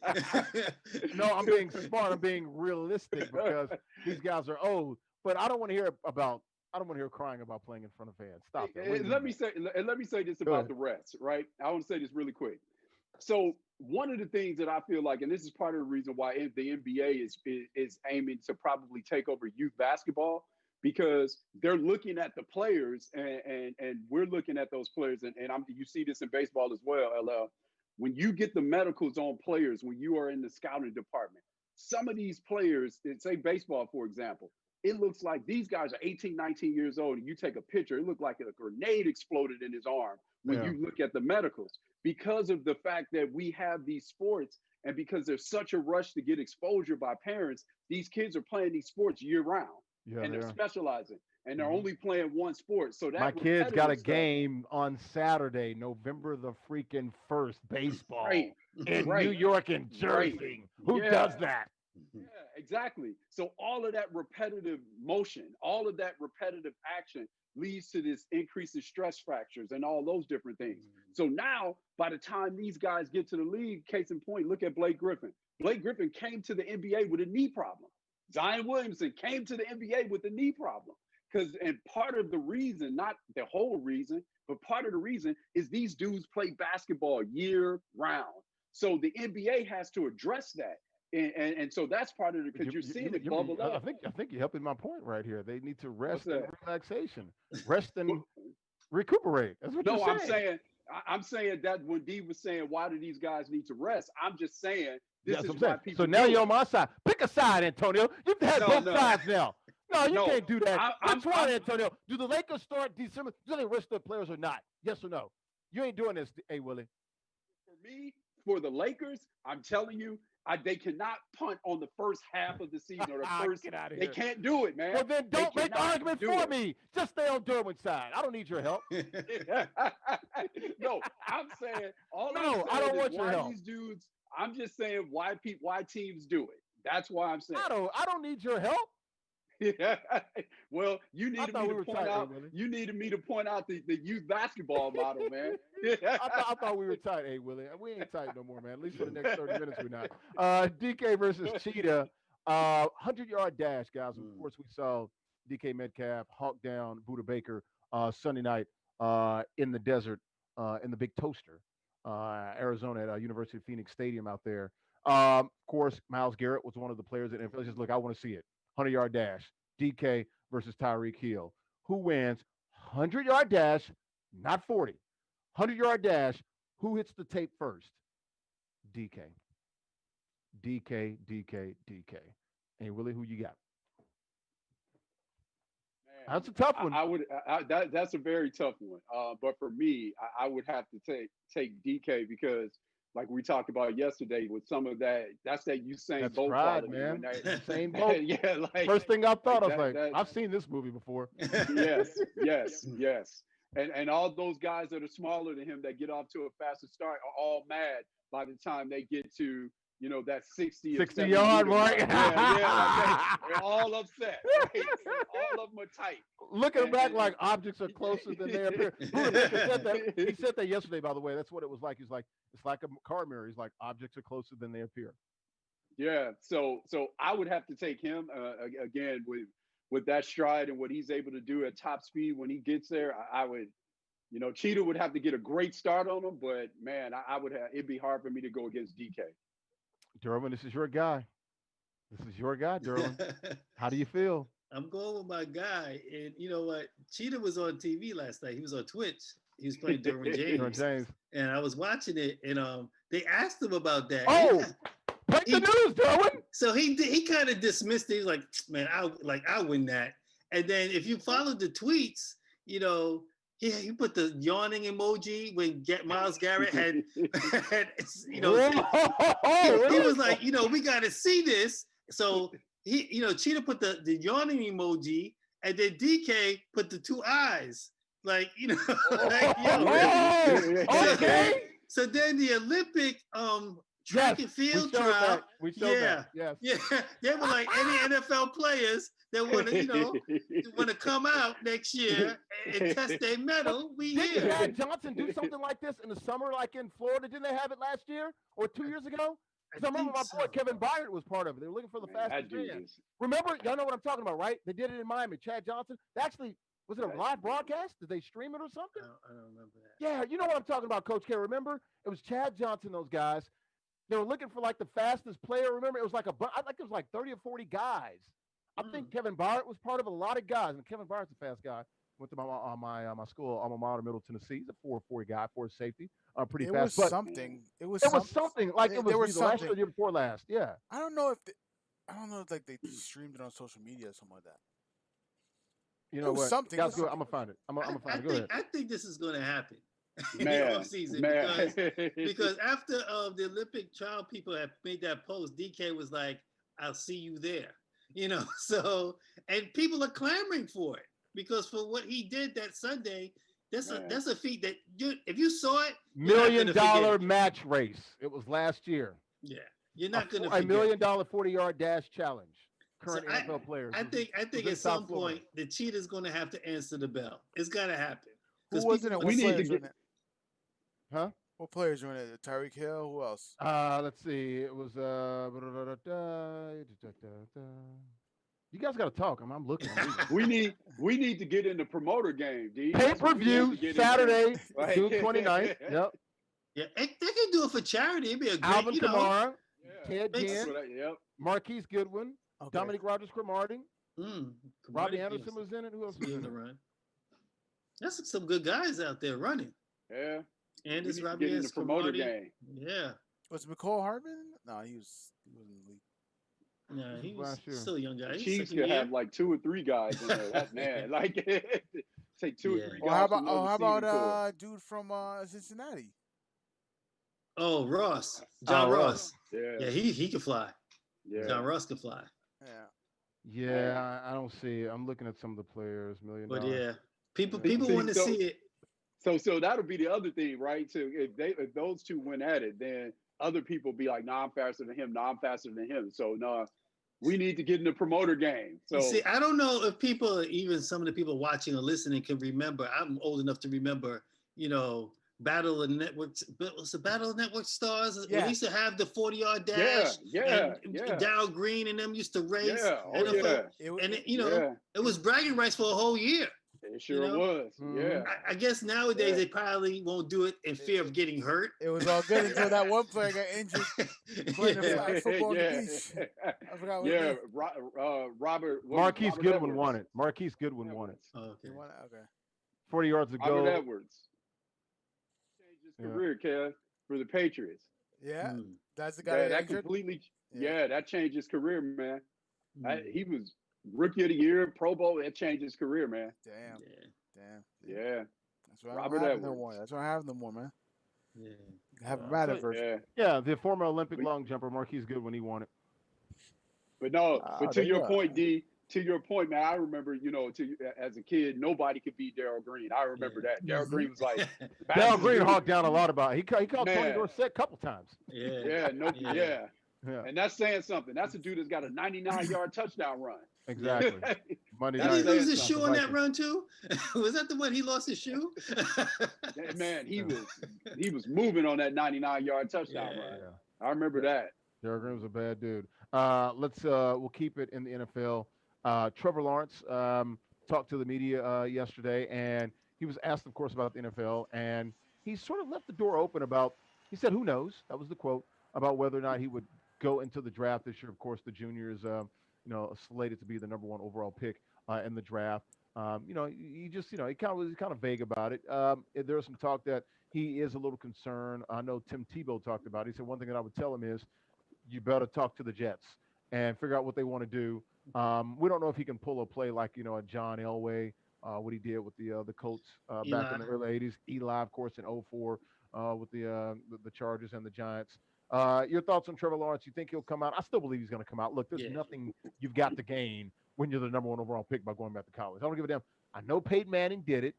A: No, I'm being smart. I'm being realistic because these guys are old. But I don't want to hear crying about playing in front of fans. Stop that.
C: And let me say this
A: Go
C: about
A: ahead.
C: the rest, right? I want to say this really quick. So one of the things that I feel like, and this is part of the reason why the NBA is aiming to probably take over youth basketball, because they're looking at the players and we're looking at those players, and you see this in baseball as well, LL. When you get the medicals on players, when you are in the scouting department, some of these players, say baseball, for example, it looks like these guys are 18, 19 years old, and you take a picture, it looked like a grenade exploded in his arm when
A: Yeah.
C: you look at the medicals. Because of the fact that we have these sports and because there's such a rush to get exposure by parents, these kids are playing these sports year round
A: Yeah,
C: and
A: they
C: they're
A: are.
C: specializing and they're
A: Mhm.
C: only playing one sport. So that
A: My kids got a
C: repetitive stuff-
A: game on Saturday, November the freaking 1st, baseball
C: Right,
A: in New
C: right,
A: York and
C: right.
A: Jersey. Who
C: Yeah.
A: does that?
C: Yeah, exactly. So all of that repetitive motion, all of that repetitive action leads to this increase in stress fractures and all those different things. So now, by the time these guys get to the league, case in point, look at Blake Griffin. Blake Griffin came to the NBA with a knee problem. Zion Williamson came to the NBA with a knee problem. And part of the reason, not the whole reason, but part of the reason is these dudes play basketball year round. So the NBA has to address that. And so that's part of it because you're seeing it bubble up.
A: I think you're helping my point right here. They need to rest
C: What's
A: and
C: that?
A: relaxation, rest and recuperate. That's what
C: No,
A: you're saying.
C: I'm saying that when D was saying, why do these guys need to rest? I'm just saying this
A: That's
C: is
A: what I'm
C: why
A: saying.
C: people.
A: So now
C: do
A: you're
C: it.
A: on my side. Pick a side, Antonio. You've had
C: No,
A: both
C: no.
A: sides now. No, you
C: No,
A: can't do that.
C: I'm-
A: Which one,
C: I'm-
A: Antonio? Do the Lakers start December? Do they rest their players or not? Yes or no? You ain't doing this, hey Willie.
C: For me, for the Lakers, I'm telling you, they cannot punt on the first half of the season or the first.
A: Get out of
C: They
A: here.
C: can't do it, man.
A: Well, then
C: They
A: don't make the
C: cannot
A: argument
C: do
A: for
C: it.
A: me. Just stay on Derwin's side. I don't need your help.
C: No, I'm saying all
A: No,
C: I'm saying
A: I don't
C: is
A: want your
C: why
A: help.
C: these dudes. I'm just saying why teams do it. That's why I'm saying.
A: I don't need your help.
C: Well, you
A: I
C: needed
A: thought
C: me
A: we
C: to
A: were
C: point
A: tight,
C: out.
A: Willie.
C: You needed me to point out the youth basketball model, man.
A: I thought we were tight, hey Willie. We ain't tight no more, man. At least for the next 30 minutes, we're not. DK versus Cheetah, 100-yard dash, guys. Of course, we saw DK Metcalf hawk down Buda Baker Sunday night in the desert, in the Big Toaster, Arizona at University of Phoenix Stadium out there. Of course, Myles Garrett was one of the players that NFL just look. I want to see it. 100-yard dash. DK versus Tyreek Hill. Who wins? 100-yard dash not 40. 100-yard dash. Who hits the tape first? DK. DK. And really, who you got? That's a tough one.
C: That's a very tough one. But for me, I would have to take DK because, like we talked about yesterday, with some of that, that's that Usain Bolt quality,
A: man.
C: That,
A: Usain Bolt.
C: yeah, like
A: first thing I thought, I was
C: that,
A: like, I've seen this movie before.
C: Yes. And all those guys that are smaller than him that get off to a faster start are all mad by the time they get to that 60-yard
A: mark.
C: They're all upset. Right? All of them are tight.
A: Looking back, like objects are closer than they appear. He said that yesterday, by the way. That's what it was like. He's like, it's like a car mirror. He's like, objects are closer than they appear.
C: Yeah. So I would have to take him again with that stride and what he's able to do at top speed when he gets there. I would. Cheetah would have to get a great start on him, but man, I would have. It'd be hard for me to go against DK.
A: Derwin, this is your guy. Derwin. How do you feel?
B: I'm going with my guy. And you know what? Cheetah was on TV last night. He was on Twitch. He was playing Derwin James. And I was watching it, and they asked him about that.
A: Oh, break the news, Derwin.
B: So he kind of dismissed it. He's like, man, I win that. And then if you followed the tweets, he put the yawning emoji when Miles Garrett had he was like, we got to see this. So he, Cheetah put the yawning emoji, and then DK put the two eyes, like,
A: okay.
B: So then the Olympic track and field trial,
A: we showed that. Yes.
B: They were like any NFL players that want to come out next year and test their medal.
A: Didn't Chad Johnson do something like this in the summer, like in Florida? Didn't they have it last year or 2 years ago? Because I remember my boy Kevin Byard was part of it. They were looking for the fastest man. Remember, y'all know what I'm talking about, right? They did it in Miami. Chad Johnson. They actually, was it a live broadcast? Did they stream it or something?
B: I don't remember that.
A: Yeah, you know what I'm talking about, Coach K. Remember? It was Chad Johnson, those guys. They were looking for like the fastest player. Remember, it was like I think it was like 30 or 40 guys. I think Kevin Byard was part of a lot of guys, and Kevin Byard's a fast guy. Went to my school, alma mater, Middle Tennessee. He's a 4.40 guy, 4 safety, pretty fast.
D: It was something like
A: it was the last year before last. Yeah.
D: I don't know if like they streamed it on social media or something like that.
A: You know what?
D: Something.
A: I'm gonna find it. I'm gonna find it. Go ahead.
B: I think this is gonna happen.
C: Man,
B: season because after the Olympic trial people have made that post, DK was like, "I'll see you there." So and people are clamoring for it because for what he did that Sunday, that's a feat that if you saw it,
A: $1 million match race. It was last year.
B: Yeah, you're not going to
A: $1 million 40-yard dash challenge. Current NFL players.
B: I think at some point the Cheetah's going to have to answer the bell. It's got to happen.
D: Who wasn't it?
C: We need to get.
A: Huh?
D: What players were in it? Tyreek Hill. Who else?
A: Let's see. It was You guys got to talk. I'm looking.
C: we need to get in the promoter game, D.
A: Pay-per-view Saturday, June 29th. Yep.
B: Yeah, they can do it for charity. It'd be a great,
A: Alvin Kamara, Ted Ginn,
C: Yep.
A: Marquise Goodwin, Dominic Rodgers-Cromartie. Robbie Anderson was in it. Who else was in the
B: run? That's some good guys out there running.
C: Yeah.
B: And it's Robbie
C: Anderson. The promoter game.
B: Yeah.
D: Was McCall Hardman? No, he wasn't in the league.
B: Yeah, he was still a young guy.
C: Chiefs could have like 2 or 3 guys in there. That's man. Like take 2 or 3 guys.
D: How about dude from Cincinnati?
B: Oh, Ross. John Ross.
C: Yeah,
B: he can fly.
C: Yeah.
B: John Ross can fly.
A: Yeah, I don't see it. I'm looking at some of the players, $1 million.
B: But yeah, people want to see it.
C: So that'll be the other thing, right? So if those two went at it, then other people be like, "Nah, I'm faster than him. Nah, I'm faster than him." So we need to get in the promoter game. So
B: see, I don't know if people, even some of the people watching or listening, can remember. I'm old enough to remember, Battle of Networks. Was the Battle of Network Stars?
D: Yeah.
B: We used to have the 40-yard dash.
C: Yeah.
B: Dow Green and them used to race.
C: Yeah.
B: It was bragging rights for a whole year.
C: It sure was. Yeah.
B: I guess nowadays they probably won't do it in fear of getting hurt.
D: It was all good until that one player got injured playing flag football on the beach. I forgot what
C: Robert.
A: Marquise Goodwin won it. Marquise Goodwin won it.
B: Oh, okay.
D: Okay.
A: 40 yards to
C: Robert
A: go.
C: Edwards changed his career, Kev, for the Patriots.
D: Yeah, that's the guy
C: Yeah,
D: that got
C: that
D: injured.
C: completely. Yeah, that changed his career, man. He
B: Mm.
C: was rookie of the year, Pro Bowl. That changed his career, man.
D: Damn,
B: Yeah.
D: damn.
C: Yeah,
D: That's why I don't
C: Robert
D: have no
C: Edwards.
D: more. That's why I have no more, man.
B: Yeah.
D: Have a
A: So,
D: matter version.
C: Yeah,
A: yeah, the former Olympic
C: but,
A: long jumper Marquise Goodwin, he won it.
C: but no,
D: Oh,
C: but
D: there
C: to
D: you
C: your
D: go.
C: point, D. To your point, man. I remember, as a kid, nobody could beat Darryl Green. I
B: Yeah.
C: remember that. Darryl
D: Mm-hmm.
C: Green was like
A: Darryl
C: fastest
A: Green
C: dude.
A: hogged down a lot about it. He called Tony
C: Man,
A: Dorsett a couple times.
B: Yeah.
C: yeah, no,
B: Yeah.
C: yeah.
A: Yeah,
C: And that's saying something. That's a dude that's got a 99-yard touchdown run.
A: exactly. Monday
B: Did
C: That's
B: he
A: night.
B: lose
C: saying
B: his shoe
C: something.
B: on that
A: Vikings.
B: run too? Was that the one he lost his shoe?
C: Man, he
A: Yeah.
C: was moving on that 99-yard touchdown
B: Yeah.
C: run.
A: Yeah.
C: I remember that.
A: Darryl Green was a bad dude. We'll keep it in the NFL. Trevor Lawrence talked to the media yesterday, and he was asked, of course, about the NFL, and he sort of left the door open about. He said, "Who knows?" That was the quote about whether or not he would go into the draft this year. Of course, the junior is, slated to be the number one overall pick in the draft. He just, he was kind of vague about it. There was some talk that he is a little concerned. I know Tim Tebow talked about it. He said one thing that I would tell him is you better talk to the Jets and figure out what they want to do. We don't know if he can pull a play like a John Elway, what he did with the Colts back in
B: Eli.
A: the early '80s. Eli, of course, in '04 with the Chargers and the Giants. Your thoughts on Trevor Lawrence? You think he'll come out? I still believe he's going to come out. Look, there's
B: Yeah.
A: nothing you've got to gain when you're the number one overall pick by going back to college. I don't give a damn. I know Peyton Manning did it.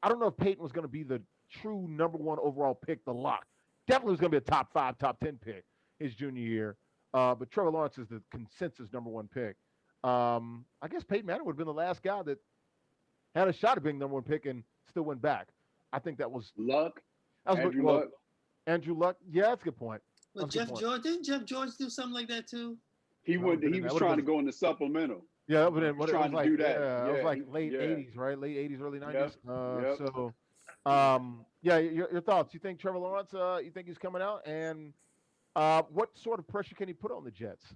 A: I don't know if Peyton was going to be the true number one overall pick, the lock. Definitely was going to be a top 5, top 10 pick his junior year. But Trevor Lawrence is the consensus number one pick. I guess Peyton Manning would have been the last guy that had a shot at being number one pick and still went back. I think that was
C: Andrew Luck.
A: Andrew Luck. Yeah, that's a good point.
B: Well, didn't Jeff George do something like that too?
C: He was trying to go in the supplemental.
A: Yeah, but then
C: He was
A: it
C: trying
A: was
C: to
A: like,
C: do that.
A: yeah, it was like late
C: yeah.
A: '80s, right? Late '80s, early '90s.
C: Yep.
A: So, your thoughts? You think Trevor Lawrence? You think he's coming out? And what sort of pressure can he put on the Jets?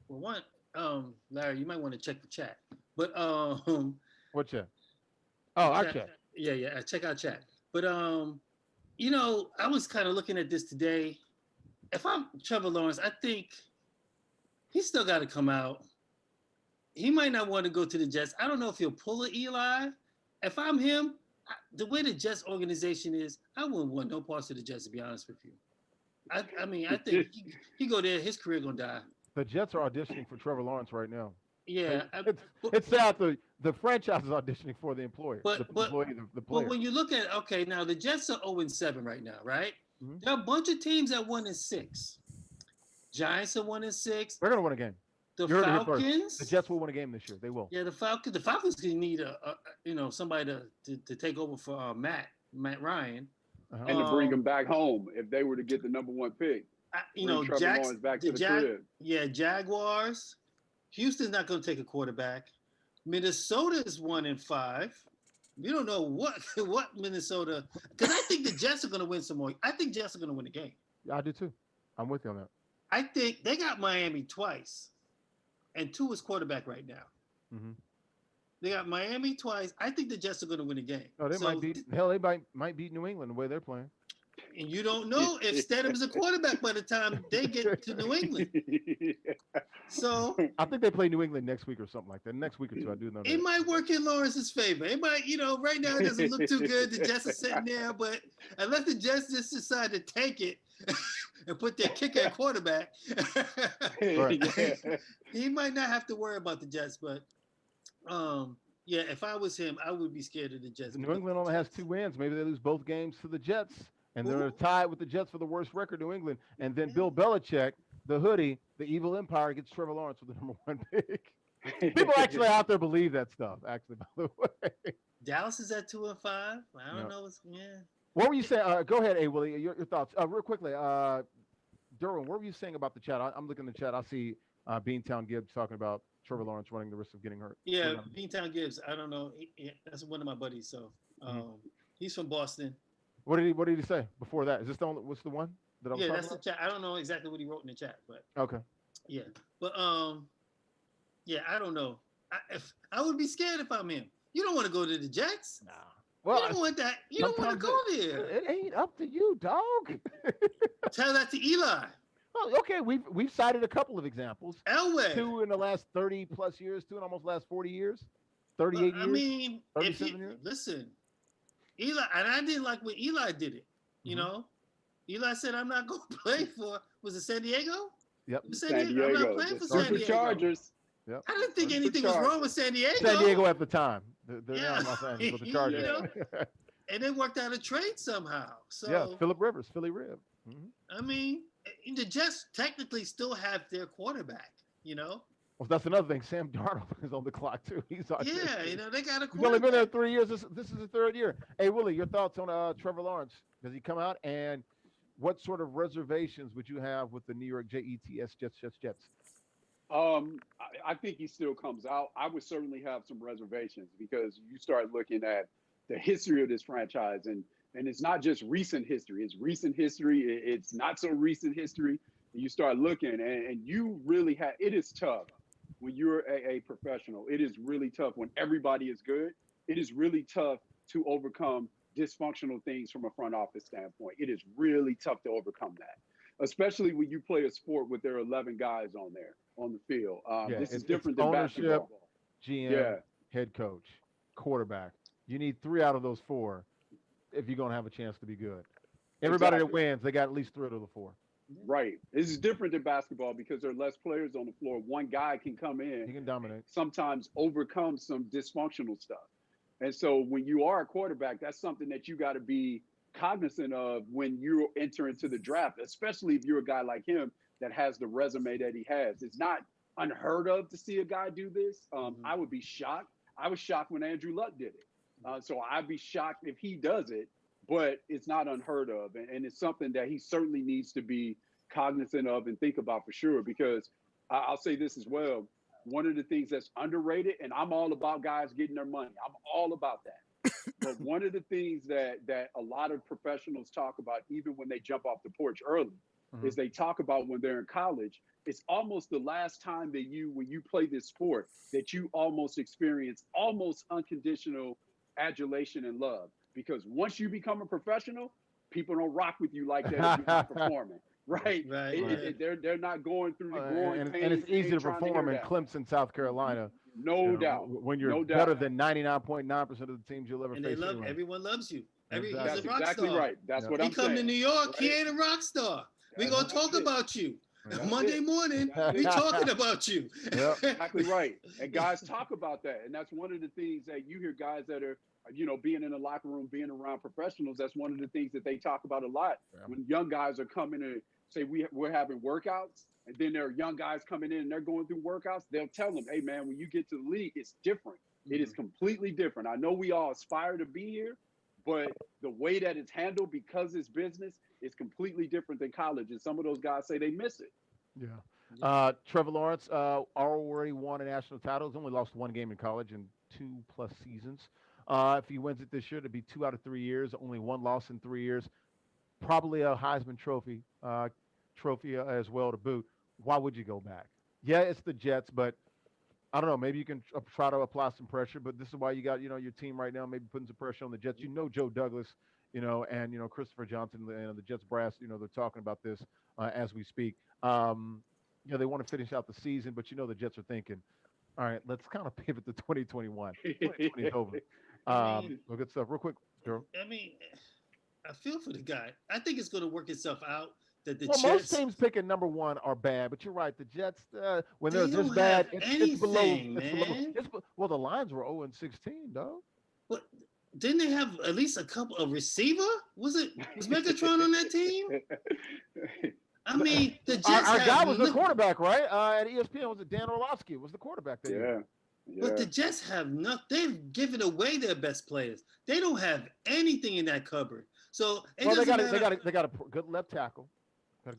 B: Well, Larry, you might want to check the chat. But
A: What chat? Oh, our chat.
B: Yeah, check out chat. But I was kind of looking at this today. If I'm Trevor Lawrence, I think he's still got to come out. He might not want to go to the Jets. I don't know if he'll pull an Eli. If I'm him, the way the Jets organization is, I wouldn't want no parts of the Jets, to be honest with you. I think he go there, his career gonna die.
A: The Jets are auditioning for Trevor Lawrence right now.
B: Yeah,
A: it's sad. The franchise is auditioning for the employer,
B: the
A: player.
B: But when you look at now the Jets are 0-7 right now, right?
A: Mm-hmm.
B: There are a bunch of teams that 1-6. Giants are 1-6.
A: They're gonna win a game.
B: The Falcons.
A: The Jets will win a game this year. They will.
B: Yeah, the Falcons. The Falcons gonna need somebody to take over for Matt Ryan,
C: and to bring him back home if they were to get the number one pick. Trevor Lawrence back to the crib.
B: Yeah, Jaguars. Houston's not going to take a quarterback. Minnesota's 1-5. We don't know what Minnesota, because I think the Jets are going to win some more. I think Jets are going to win the game.
A: Yeah, I do too. I'm with you on that.
B: I think they got Miami twice, and Tua is quarterback right now.
A: Mm-hmm.
B: They got Miami twice. I think the Jets are going to win the game.
A: No, they might beat New England the way they're playing.
B: And you don't know if Stidham's a quarterback by the time they get to New England. So
A: I think they play New England next week or something like that. Next week or two, I do know that.
B: It might work in Lawrence's favor. It might, right now it doesn't look too good. The Jets are sitting there, but unless the Jets just decide to tank it and put their kicker at quarterback, he might not have to worry about the Jets. But if I was him, I would be scared of the Jets.
A: New England only has 2 wins. Maybe they lose both games to the Jets, and they're tied with the Jets for the worst record. New England, and then Bill Belichick, the hoodie, the evil empire, gets Trevor Lawrence with the number 1 pick. People actually out there believe that stuff. Actually, by the way,
B: Dallas is at 2-5. I don't know.
A: What were you saying? Go ahead, A. Willie. Your thoughts, real quickly. Derwin, what were you saying about the chat? I'm looking at the chat. I see Beantown Gibbs talking about Trevor Lawrence running the risk of getting hurt.
B: Yeah, Beantown Gibbs. I don't know. That's one of my buddies. So he's from Boston.
A: What did he say before that? Is this the only? What's the one that I was talking
B: that's
A: about?
B: the chat. I don't know exactly what he wrote in the chat, but
A: okay.
B: Yeah, but I don't know. I would be scared if I'm him. You don't want to go to the Jets.
A: Nah.
B: You
A: Well,
B: don't want that. You don't want to go there.
A: it ain't up to you, dog.
B: Tell that to Eli.
A: Well, okay, we've cited a couple of examples.
B: Elway.
A: 2 in the last 30 plus years, 2 in almost last 40 years, 38 years.
B: I mean,
A: 37 years.
B: Listen, Eli, and I didn't like when Eli did it. You know, Eli said, "I'm not going to play for." Was it San Diego?
A: Yep.
C: San Diego.
B: I'm not playing for San Diego.
C: Chargers.
A: Yep.
B: I didn't think anything was wrong with San Diego.
A: San Diego at the time. They're now in Los Angeles with the Chargers.
B: You know, and they worked out a trade somehow. So
A: yeah, Philip Rivers, Philly Rib.
B: I mean, the Jets technically still have their quarterback. You know.
A: Well, that's another thing. Sam Darnold is on the clock too. He's on.
B: Yeah, you know they got a quarterback.
A: He's only been there 3 years. This is the 3rd year. Hey, Willie, your thoughts on Trevor Lawrence? Does he come out? And what sort of reservations would you have with the New York Jets?
C: I think he still comes out. I would certainly have some reservations because you start looking at the history of this franchise, and it's not just recent history. It's recent history. It's not so recent history. You start looking, and you really have. It is tough when you're a professional. It is really tough when everybody is good. It is really tough to overcome dysfunctional things from a front office standpoint. It is really tough to overcome that, especially when you play a sport with there are 11 guys on the field. This is different than basketball.
A: GM, head coach, quarterback. You need 3 out of those 4 if you're going to have a chance to be good. Everybody that wins, they got at least 3 out of the 4.
C: Right. This is different than basketball because there are less players on the floor. One guy can come in.
A: He can dominate.
C: Sometimes overcome some dysfunctional stuff. And so when you are a quarterback, that's something that you got to be cognizant of when you enter into the draft, especially if you're a guy like him that has the resume that he has. It's not unheard of to see a guy do this. I would be shocked. I was shocked when Andrew Luck did it. So I'd be shocked if he does it, but it's not unheard of. And it's something that he certainly needs to be cognizant of and think about for sure, because I'll say this as well. One of the things that's underrated, and I'm all about guys getting their money. I'm all about that. But one of the things that a lot of professionals talk about, even when they jump off the porch early, is they talk about when they're in college. It's almost the last time that when you play this sport, that you almost experience almost unconditional adulation and love. Because once you become a professional, people don't rock with you like that if you're not performing. Right. They're not going through the growing pains.
A: And it's easy to perform in Clemson, South Carolina.
C: No doubt.
A: When you're better than 99.9% of the teams you'll ever face.
B: And everyone loves you.
C: That's exactly right. That's what I'm saying.
B: He come to New York, he ain't a rock star. We're going to talk about you. Monday morning, we talking about you.
C: Exactly right. And guys talk about that. And that's one of the things that you hear guys that are, being in the locker room, being around professionals, that's one of the things that they talk about a lot. When young guys are coming and say we're having workouts, and then there are young guys coming in and they're going through workouts, they'll tell them, hey, man, when you get to the league, it's different. It is completely different. I know we all aspire to be here, but the way that it's handled because it's business is completely different than college. And some of those guys say they miss it.
A: Yeah. Trevor Lawrence already won a national title. He's only lost 1 game in college in 2+ seasons. If he wins it this year, it'd be 2 out of 3 years, only 1 loss in 3 years. Probably a Heisman trophy as well to boot. Why would you go back? Yeah, it's the Jets, but I don't know. Maybe you can try to apply some pressure, but this is why you got, your team right now, maybe putting some pressure on the Jets. Joe Douglas, and, Christopher Johnson, the Jets brass, they're talking about this as we speak. They want to finish out the season, but, the Jets are thinking, all right, let's kind of pivot to 2021. 2020 is over. Good stuff. Real quick, Drew.
B: I mean, I feel for the guy. I think it's going to work itself out.
A: Most teams picking number 1 are bad, but you're right. The Jets, when they're this bad, it's below. It's below. Well, the Lions were 0-16, though.
B: What? Didn't they have at least a couple of receiver? Was Megatron on that team? I mean, the Jets.
A: Our guy was the quarterback, right? At ESPN, was it Dan Orlovsky? Was the quarterback there?
C: Yeah.
B: But the Jets have nothing. They've given away their best players. They don't have anything in that cupboard. So
A: they got a good left tackle.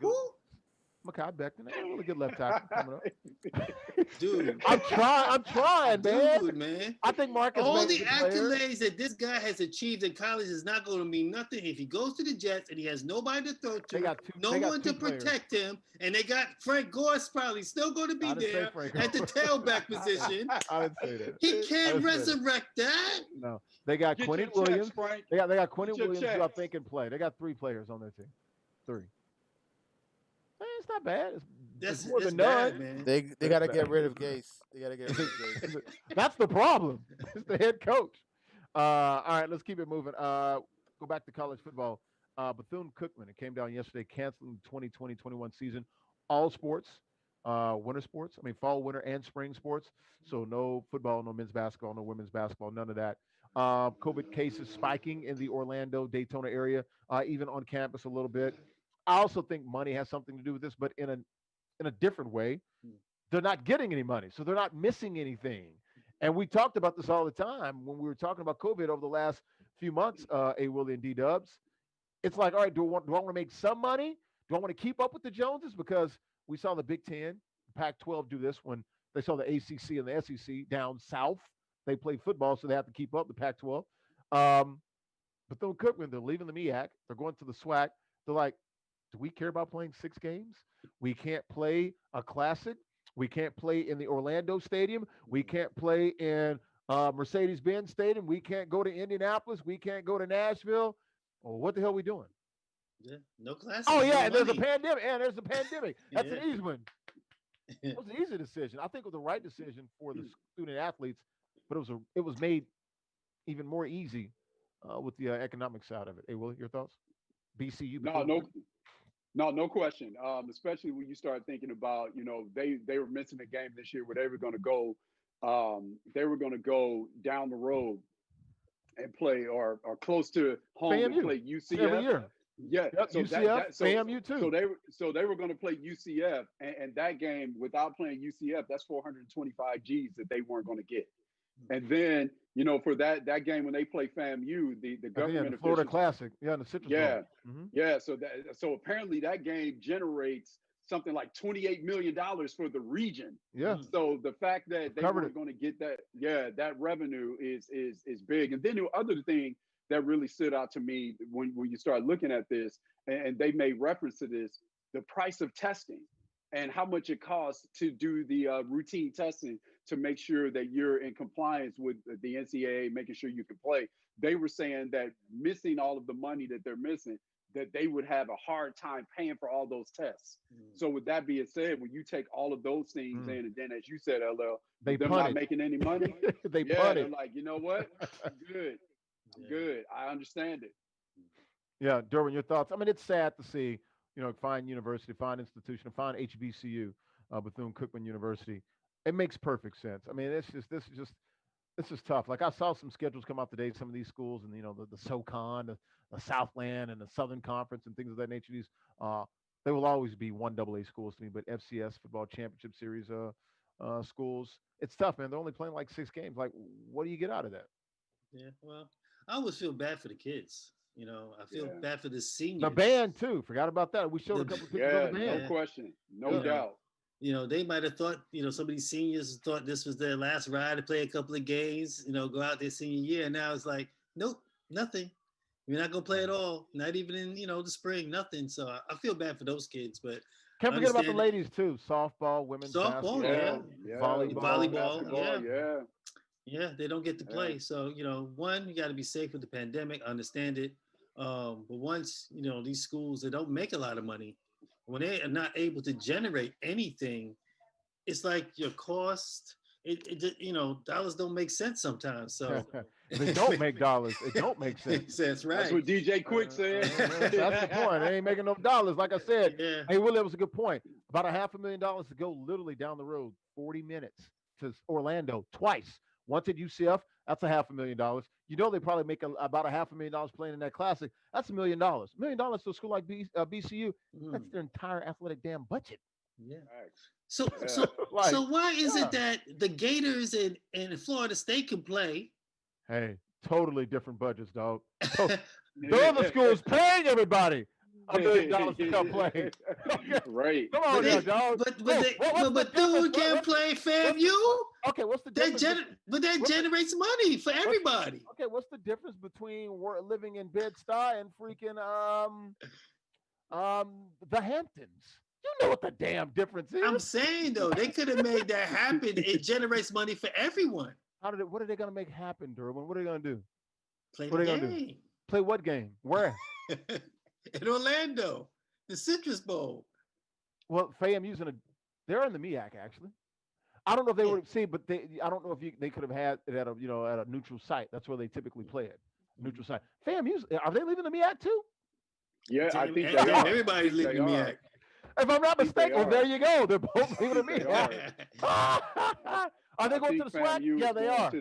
B: Who?
A: Mekhi Becton, a really good left tackle coming up.
B: Dude.
A: I'm trying, man.
B: Dude, man.
A: I think Marcus
B: All
A: May
B: the
A: is a good player.
B: accolades that this guy has achieved in college is not going to mean nothing if he goes to the Jets and he has nobody to throw to, no one to protect him, and they got Frank Gore's probably still going to be there at the tailback position.
A: I didn't say that.
B: He can't resurrect that.
A: No, they got Quentin Williams. They got Quentin Williams, who I think can play. They got 3 players on their team. 3. It's not bad. It's more than none.
B: Man.
D: They got to get rid of Gase. They got to get rid of Gase.
A: That's the problem. It's the head coach. All right, let's keep it moving. Go back to college football. Bethune-Cookman, it came down yesterday, canceling the 2020-21 season. All sports, winter sports. I mean, fall, winter, and spring sports. So no football, no men's basketball, no women's basketball, none of that. COVID cases spiking in the Orlando, Daytona area, even on campus a little bit. I also think money has something to do with this, but in a different way. They're not getting any money, so they're not missing anything. And we talked about this all the time when we were talking about COVID over the last few months, A. Willie and D-Dubs. It's like, all right, do I want to make some money? Do I want to keep up with the Joneses? Because we saw the Big Ten, Pac-12 do this when they saw the ACC and the SEC down south. They play football, so they have to keep up the Pac-12. Bethune-Cookman, they're leaving the MEAC. They're going to the SWAC. They're like, do we care about playing 6 games? We can't play a classic. We can't play in the Orlando Stadium. We can't play in Mercedes-Benz Stadium. We can't go to Indianapolis. We can't go to Nashville. Well, what the hell are we doing?
B: Yeah, no classes.
A: Oh, yeah,
B: no
A: and there's a
B: money.
A: pandemic. And there's a pandemic. That's an
B: Yeah.
A: easy one. It was an easy decision. I think it was the right decision for the student athletes, but it was made even more easy with the economic side of it. Hey, Will, your thoughts? BCU.
C: No question. Especially when you start thinking about, they were missing a game this year where they were going to go, down the road and play or close to home
A: FAMU.
C: and play UCF
A: Every year.
C: Yeah,
A: Yep,
C: so
A: UCF, FAMU too.
C: So they were going to play UCF, and that game without playing UCF, that's 425 G's that they weren't going to get. And then for that game when they play FAMU, the government
A: the Florida Classic, in the Citrus Bowl.
C: Yeah. So apparently that game generates something like $28 million for the region.
A: Yeah.
C: So the fact that they weren't going to get that, that revenue is big. And then the other thing that really stood out to me when you start looking at this, and they made reference to this, the price of testing and how much it costs to do the routine testing to make sure that you're in compliance with the NCAA, making sure you can play. They were saying that missing all of the money that they're missing, that they would have a hard time paying for all those tests. So with that being said, when you take all of those things in, and then as you said, LL, they're not making any money. They're like, you know what? Good. Good. I understand it.
A: Yeah, Derwin, your thoughts? I mean, it's sad to see, fine university, fine institution, fine HBCU, Bethune-Cookman University. It makes perfect sense. I mean, this is tough. Like I saw some schedules come out today, some of these schools, and the SoCon, the Southland, and the Southern Conference, and things of that nature. These they will always be 1AA schools to me, but FCS Football Championship Series schools. It's tough, man. They're only playing like 6 games. Like, what do you get out of that?
B: Yeah, well, I always feel bad for the kids. I feel bad for the seniors.
A: The band too. Forgot about that. We showed a couple of pictures of the band.
C: No question. No doubt.
B: They might have thought, some of these seniors thought this was their last ride to play a couple of games, go out their senior year. And now it's like, nope, nothing. You're not going to play at all. Not even in, the spring, nothing. So I feel bad for those kids, but
A: can't forget about the ladies too. Softball, women's basketball,
B: volleyball. Yeah, they don't get to play. So, one, you got to be safe with the pandemic. I understand it. But once, these schools, they don't make a lot of money. When they are not able to generate anything, it's like your cost, dollars don't make sense sometimes. So
A: they don't make dollars. It don't make sense.
B: That's right.
C: That's what DJ Quick said.
A: That's the point. They ain't making no dollars. Like I said, hey, Will, that was a good point. About $500,000 to go literally down the road, 40 minutes to Orlando twice. Once at UCF, that's $500,000. They probably make about $500,000 playing in that classic. That's $1 million. $1 million to a school like BCU. That's their entire athletic damn budget.
B: Yeah. So why is it that the Gators and Florida State can play?
A: Hey, totally different budgets, dog. The other schools paying everybody. $1 million to come play. Okay.
C: Right.
A: Come on now, dog.
B: But Thune can't play FAMU.
A: Okay, what's the difference?
B: But that generates money for everybody.
A: Okay, what's the difference between living in Bed-Stuy and freaking the Hamptons? You know what the damn difference is.
B: I'm saying though, they could have made that happen. It generates money for everyone.
A: What are they gonna make happen, Derwin? What are they gonna do?
B: Play
A: what
B: the
A: are they gonna do? Play what game? Where?
B: In Orlando, the Citrus Bowl.
A: Well, FAMU's they're in the MEAC actually. I don't know if they would see, but I don't know if they could have had it at a neutral site. That's where they typically play it. Neutral site. FAMU's are they leaving the MEAC too?
C: Yeah, I think they are.
B: Everybody's leaving the MEAC.
A: If I'm not mistaken, well, there you go. They're both leaving the MEAC. Are they going to the SWAC? Yeah, they are.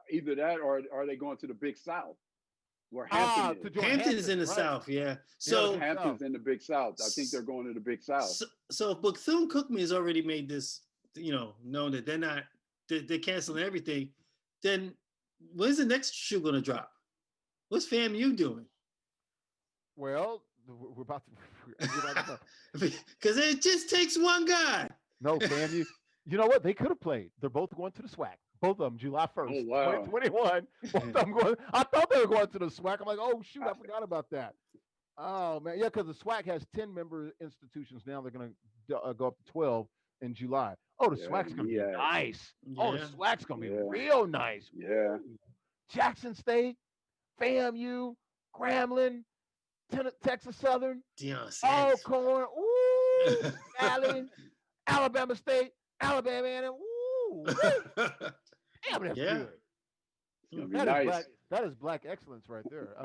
C: Either that or are they going to the Big South? Where Hampton is.
B: Hampton's in the South, yeah. So
C: Hampton's in the Big South. I think they're going to the Big South.
B: So Bethune-Cookman has already made this, known that they're canceling everything. Then when's the next shoe going to drop? What's FAMU doing?
A: Well, we're about to.
B: Because it just takes one guy.
A: No, FAMU. You know what? They could have played. They're both going to the SWAC. Both of them, July 1st, 2021. Both of them going. I thought they were going to the SWAC. I'm like, oh, shoot, I forgot about that. Oh, man. Yeah, because the SWAC has 10 member institutions. Now they're going to go up to 12 in July. Oh, the SWAC's going to be nice. Yeah. Oh, the SWAC's going to be real nice.
C: Yeah.
A: Jackson State, FAMU, Grambling, Texas Southern, Alcorn, ooh, Valley, Alabama State, Alabama A&M, ooh, damn, that's good. That is black excellence right there.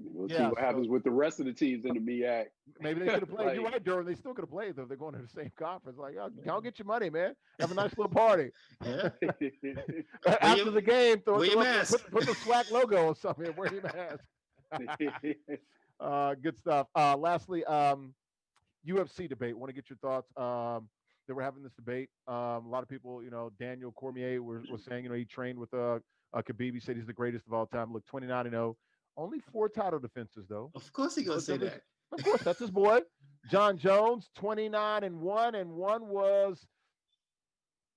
C: We'll see what happens with the rest of the teams in the MEAC.
A: Maybe they could have played. You're right, Durham. They still could have played though. They're going to the same conference. Like, y'all get your money, man. Have a nice little party.
B: Yeah.
A: After the game, put the SWAC logo or something. Wear your mask. Good stuff. Lastly, UFC debate. Want to get your thoughts? They were having this debate. A lot of people, Daniel Cormier was saying, he trained with Khabib. He said he's the greatest of all time. Look, 29-0. Only 4 title defenses, though.
B: Of course he's going to say that.
A: Of course, that's his boy. John Jones, 29-1, and one was.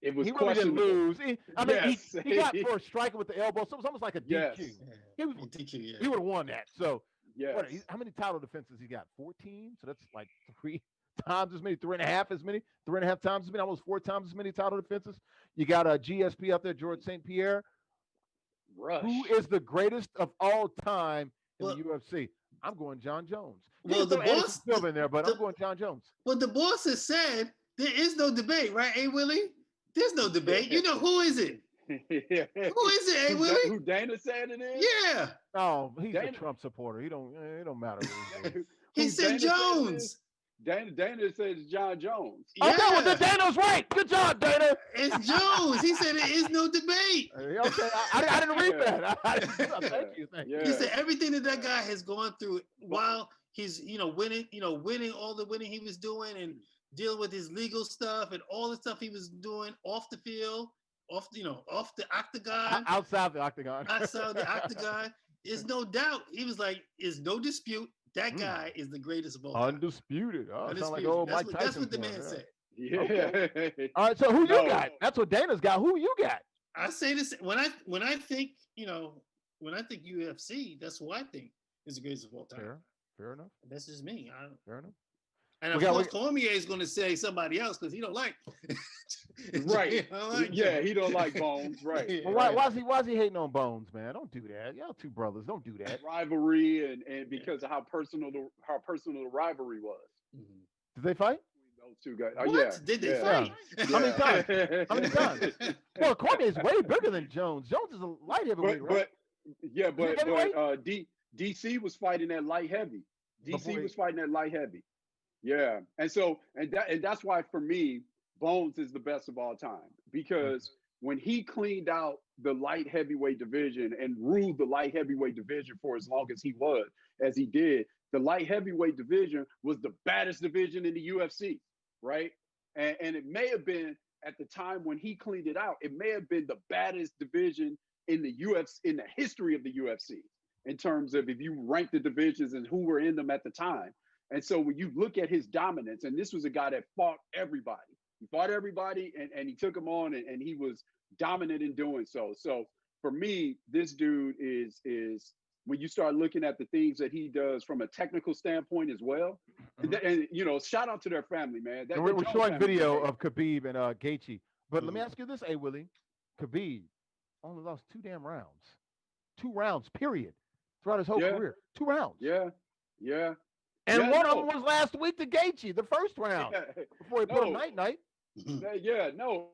C: It was
A: he really didn't lose. He got for striking with the elbow, so it was almost like a DQ.
C: Yes.
A: He would have won that. So, how many title defenses he got? 14. So that's like 3 times as many, 3.5 as many, 3.5 times as many, almost 4 times as many title defenses. You got a GSP out there, George St. Pierre.
C: Rush.
A: Who is the greatest of all time in the UFC? I'm going John Jones.
B: Well, the boss
A: still in there, but I'm going John Jones.
B: Well, the boss has said there is no debate, right, A. Willie? There's no debate. Who is it? Who is it, A. Willie?
C: Who Dana said it is?
B: Yeah.
A: Oh, he's a Trump supporter. It don't matter.
B: He said Jones.
C: Dana says John Jones.
A: Yeah. Okay, well, Dana's right. Good job, Dana.
B: It's Jones. He said there is no debate.
A: Okay, I didn't read that. Thank you.
B: He said everything that guy has gone through while he's, winning all the winning he was doing and dealing with his legal stuff and all the stuff he was doing off the field, off the octagon.
A: Outside the octagon.
B: Outside the octagon. There's no doubt. He was like, "Is no dispute. That guy is the greatest of all time."
A: Undisputed. Oh,
B: Undisputed.
A: Like Mike Tyson.
B: That's what the man said.
C: Yeah.
A: Okay. All right. So who you got? That's what Dana's got. Who you got?
B: I say this when I think when I think UFC, that's who I think is the greatest of all time.
A: Fair enough.
B: That's just me.
A: Fair enough.
B: And of course, Cormier is going to say somebody else because he don't like.
C: Right. He don't like Bones. Right.
A: Well, why is he hating on Bones, man? Don't do that. Y'all two brothers. Don't do that.
C: Rivalry and because of how personal the rivalry was.
A: Mm-hmm. Did they fight?
C: Those two guys.
B: What? Did they fight?
A: Yeah. How many times? Well, Cormier is way bigger than Jones. Jones is a light heavyweight, right?
C: But DC was fighting at light heavy. DC was fighting at light heavy. Yeah. And so that's why for me, Bones is the best of all time, because when he cleaned out the light heavyweight division and ruled the light heavyweight division for as long as he did, the light heavyweight division was the baddest division in the UFC, right? And it may have been, at the time when he cleaned it out, it may have been the baddest division in the UFC, in the history of the UFC, in terms of if you rank the divisions and who were in them at the time. And so when you look at his dominance, and this was a guy that fought everybody. He fought everybody and he took them on and he was dominant in doing so. So for me, this dude is when you start looking at the things that he does from a technical standpoint as well. And you know, shout out to their family, man.
A: And we're showing video of Khabib and Gaethje. But let me ask you this, A. Willie. Khabib only lost 2 damn rounds. 2 rounds, period. Throughout his whole career. 2 rounds.
C: Yeah.
A: And one of them was last week to Gaethje, the first round. Before he put him night-night.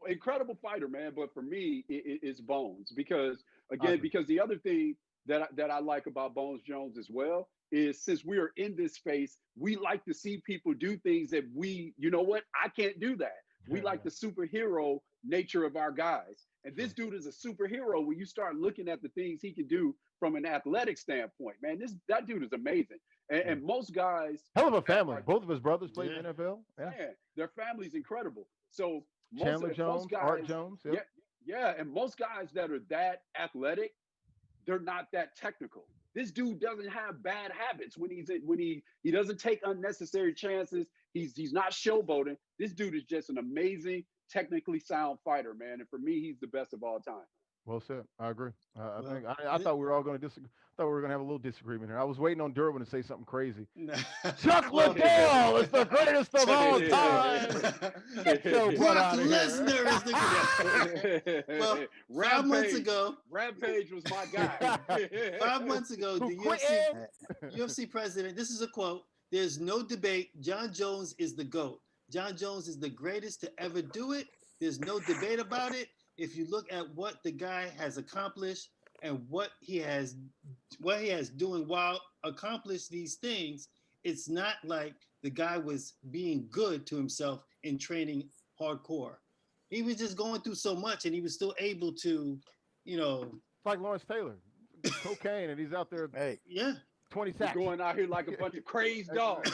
C: Incredible fighter, man. But for me, it's Bones. Because, again, because the other thing that I like about Bones Jones as well is since we are in this space, we like to see people do things that you know what? I can't do that. We like the superhero nature of our guys. And this dude is a superhero when you start looking at the things he can do from an athletic standpoint. Man, that dude is amazing. And most guys...
A: Hell of a family. Both of his brothers played in the NFL.
C: Yeah, their family's incredible. So
A: Chandler Jones,
C: guys,
A: Art Jones. Yep.
C: Yeah, and most guys that are that athletic, they're not that technical. This dude doesn't have bad habits when he doesn't take unnecessary chances. He's not showboating. This dude is just an amazing, technically sound fighter, man. And for me, he's the best of all time.
A: Well said. I agree. I thought we were all going to disagree. I thought we were going to have a little disagreement here. I was waiting on Derwin to say something crazy. Chuck Liddell is the greatest of all time.
B: Brock Lesnar is the greatest. Well, 5 months ago,
C: Rampage was my guy.
B: 5 months ago, the UFC president. This is a quote. There's no debate. John Jones is the GOAT. John Jones is the greatest to ever do it. There's no debate about it. If you look at what the guy has accomplished and what he has doing while accomplish these things, it's not like the guy was being good to himself in training hardcore. He was just going through so much and he was still able to,
A: It's like Lawrence Taylor, cocaine, and he's out there.
B: Hey, yeah.
A: 20 sacks.
C: Going out here like a bunch of crazed dogs.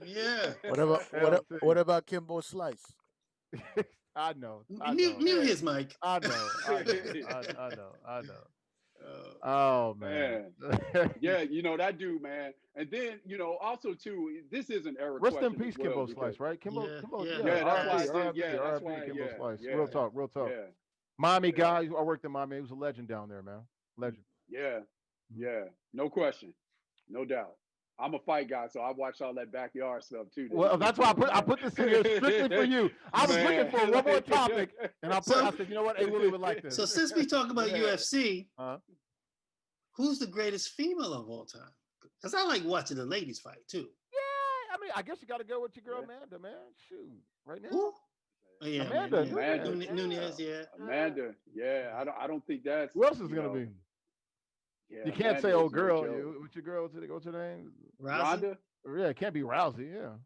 B: Yeah.
D: What about Kimbo Slice?
A: I know.
B: Mute his mic.
A: I know. Oh man.
C: Yeah, that dude, man. And then, also too, this is an era.
A: Rest in peace, Kimbo Slice, right? Kimbo,
C: that's why.
A: Kimbo Slice.
C: Yeah.
A: Real talk.
C: Yeah.
A: Miami guy. I worked in Miami. He was a legend down there, man. Legend.
C: Yeah. No question. No doubt. I'm a fight guy, so I watch all that backyard stuff too.
A: Well, that's why I put this in here strictly for you. I was looking for one more topic, and I said, you know what, A. Willie would like this.
B: So since we talk about UFC, who's the greatest female of all time? Because I like watching the ladies fight too.
A: Yeah, I mean, I guess you got to go with your girl Amanda, man. Shoot, right now.
B: Who? Oh, yeah,
A: Amanda.
B: Nunes, yeah.
C: Amanda, yeah. I don't think that's.
A: Who else is gonna be? Yeah, you can't say old girl. What's your girl? What's her name?
B: Ronda.
A: Yeah, it can't be Rousey. Yeah.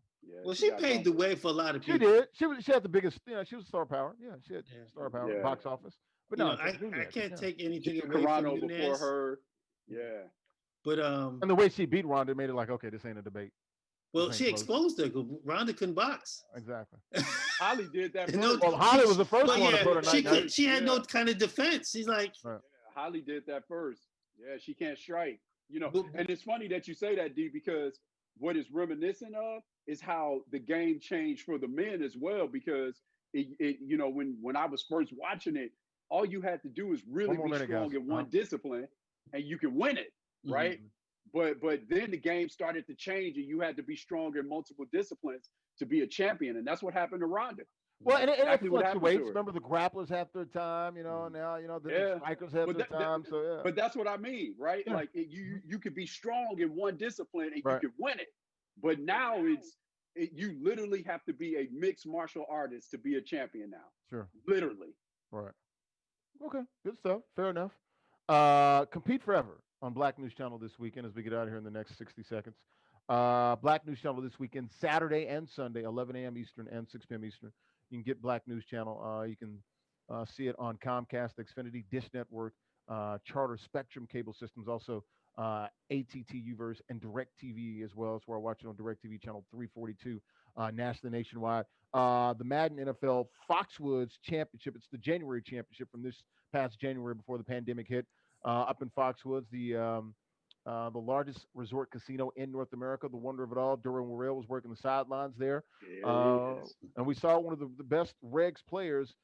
B: Well, she paved the way for a lot of people.
A: She did. She had the biggest. She was star power. Yeah, she had star power, box office. But no,
B: I can't take anything away
C: Carano
B: from
C: before her. Yeah.
B: But
A: and the way she beat Ronda made it like, okay, this ain't a debate.
B: Well, she exposed her because Ronda couldn't box.
A: Exactly.
C: Holly did that.
A: Well, Holly was the first one to put her night.
B: She had no kind of defense. She's like,
C: Holly did that first. Yeah, she can't strike. And it's funny that you say that, D, because what it's reminiscent of is how the game changed for the men as well. Because when I was first watching it, all you had to do is really be strong in one discipline, and you can win it, right? But then the game started to change, and you had to be strong in multiple disciplines to be a champion, and that's what happened to Ronda.
A: Well, and it fluctuates. Remember, the grapplers have their time, now, the strikers have their time.
C: But that's what I mean, right? Yeah. Like you could be strong in one discipline and you could win it. But now you literally have to be a mixed martial artist to be a champion now.
A: Sure.
C: Literally.
A: Right. Okay. Good stuff. Fair enough. Compete Forever on Black News Channel this weekend as we get out of here in the next 60 seconds. Black News Channel this weekend, Saturday and Sunday, 11 a.m. Eastern and 6 p.m. Eastern. You can get Black News Channel. You can see it on Comcast, Xfinity, Dish Network, Charter, Spectrum cable systems, also ATT Uverse and DirecTV as well. That's where I watch it on DirecTV channel 342, nationally, nationwide. The Madden NFL Foxwoods Championship. It's the January championship from this past January before the pandemic hit. Up in Foxwoods, the the largest resort casino in North America, the wonder of it all. Derwin Worrell was working the sidelines there.
C: There he is.
A: And we saw one of the best Regs players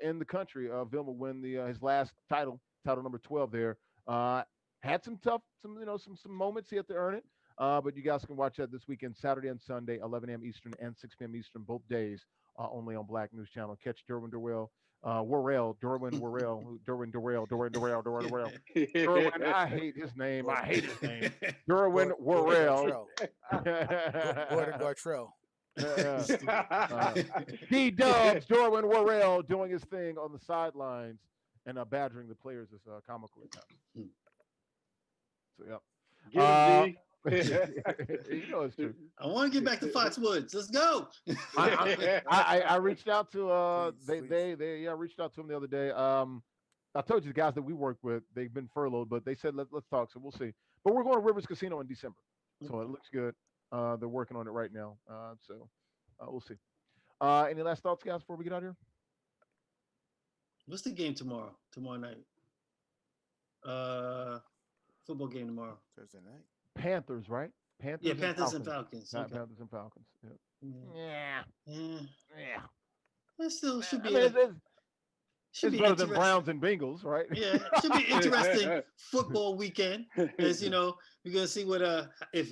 A: in the country, Vilma, win his last title number 12 there. Had some some moments he had to earn it. But you guys can watch that this weekend, Saturday and Sunday, 11 a.m. Eastern and 6 p.m. Eastern, both days, only on Black News Channel. Catch Derwin Worrell. Derwin, I hate his name. I hate his name. Derwin Worrell.
D: Gordon Gartrell.
A: D-Dubs, Derwin Worrell doing his thing on the sidelines and badgering the players is comical at times. So, yeah.
C: Get him, D.
A: You know it's true.
B: I want to get back to Foxwoods. Let's go.
A: I reached out to they reached out to him the other day. I told you the guys that we work with, they've been furloughed, but they said let's talk. So we'll see. But we're going to Rivers Casino in December, so it looks good. They're working on it right now. So we'll see. Any last thoughts, guys, before we get out of here?
B: What's the game tomorrow? Tomorrow night. Football game tomorrow.
D: Thursday night.
A: Panthers, right? Panthers.
B: Yeah, Panthers and Falcons.
A: Not
B: Okay.
A: Panthers and Falcons. Yeah.
B: Yeah.
A: Yeah.
B: That still should be.
A: It's better than Browns and Bengals, right?
B: Yeah, it should be an interesting football weekend. As you know, we're gonna see what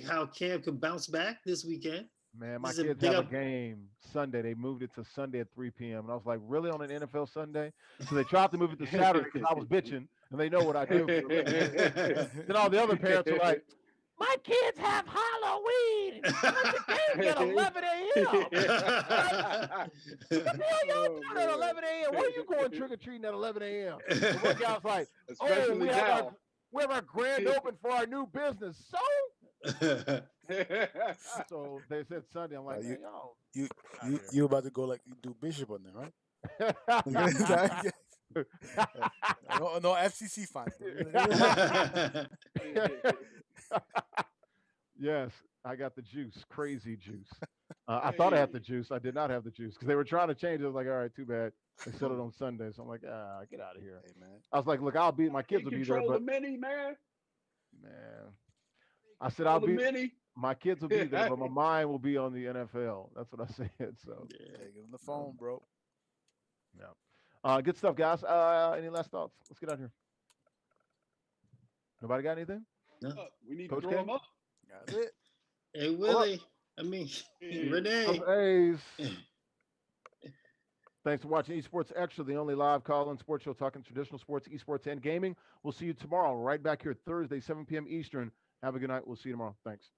B: how Cam can bounce back this weekend.
A: Man, my kids have a game Sunday. They moved it to Sunday at 3 p.m. And I was like, really, on an NFL Sunday? So they tried to move it to Saturday because I was bitching, and they know what I do. Then all the other parents were like, my kids have Halloween. The game's at 11 a.m. What the hell y'all doing at 11 a.m.? Why are you going trick-or-treating at 11 a.m.? And one guy was like,
C: especially
A: we have our grand open for our new business. So they said Sunday. I'm like,
D: you about to go like you do Bishop on there, right? no FCC fines.
A: Yes, I got the juice, crazy juice. I thought I had the juice. I did not have the juice because they were trying to change it. I was like, all right, too bad. They said it on Sunday. So I'm like, get out of here.
D: Hey, man.
A: I was like, look, my kids will be there.
C: Control
A: But
C: the mini, man.
A: I said, my kids will be there, but my mind will be on the NFL. That's what I said. So
D: give them the phone, bro.
A: Yeah. Good stuff, guys. Any last thoughts? Let's get out of here. Nobody got anything?
B: No.
C: We need
A: Coach
C: to throw them up.
D: That's it.
B: Hey, Willie. Renee.
A: Hayes. Thanks for watching Esports Extra, the only live call-in sports show talking traditional sports, esports, and gaming. We'll see you tomorrow, right back here Thursday, 7 p.m. Eastern. Have a good night. We'll see you tomorrow. Thanks.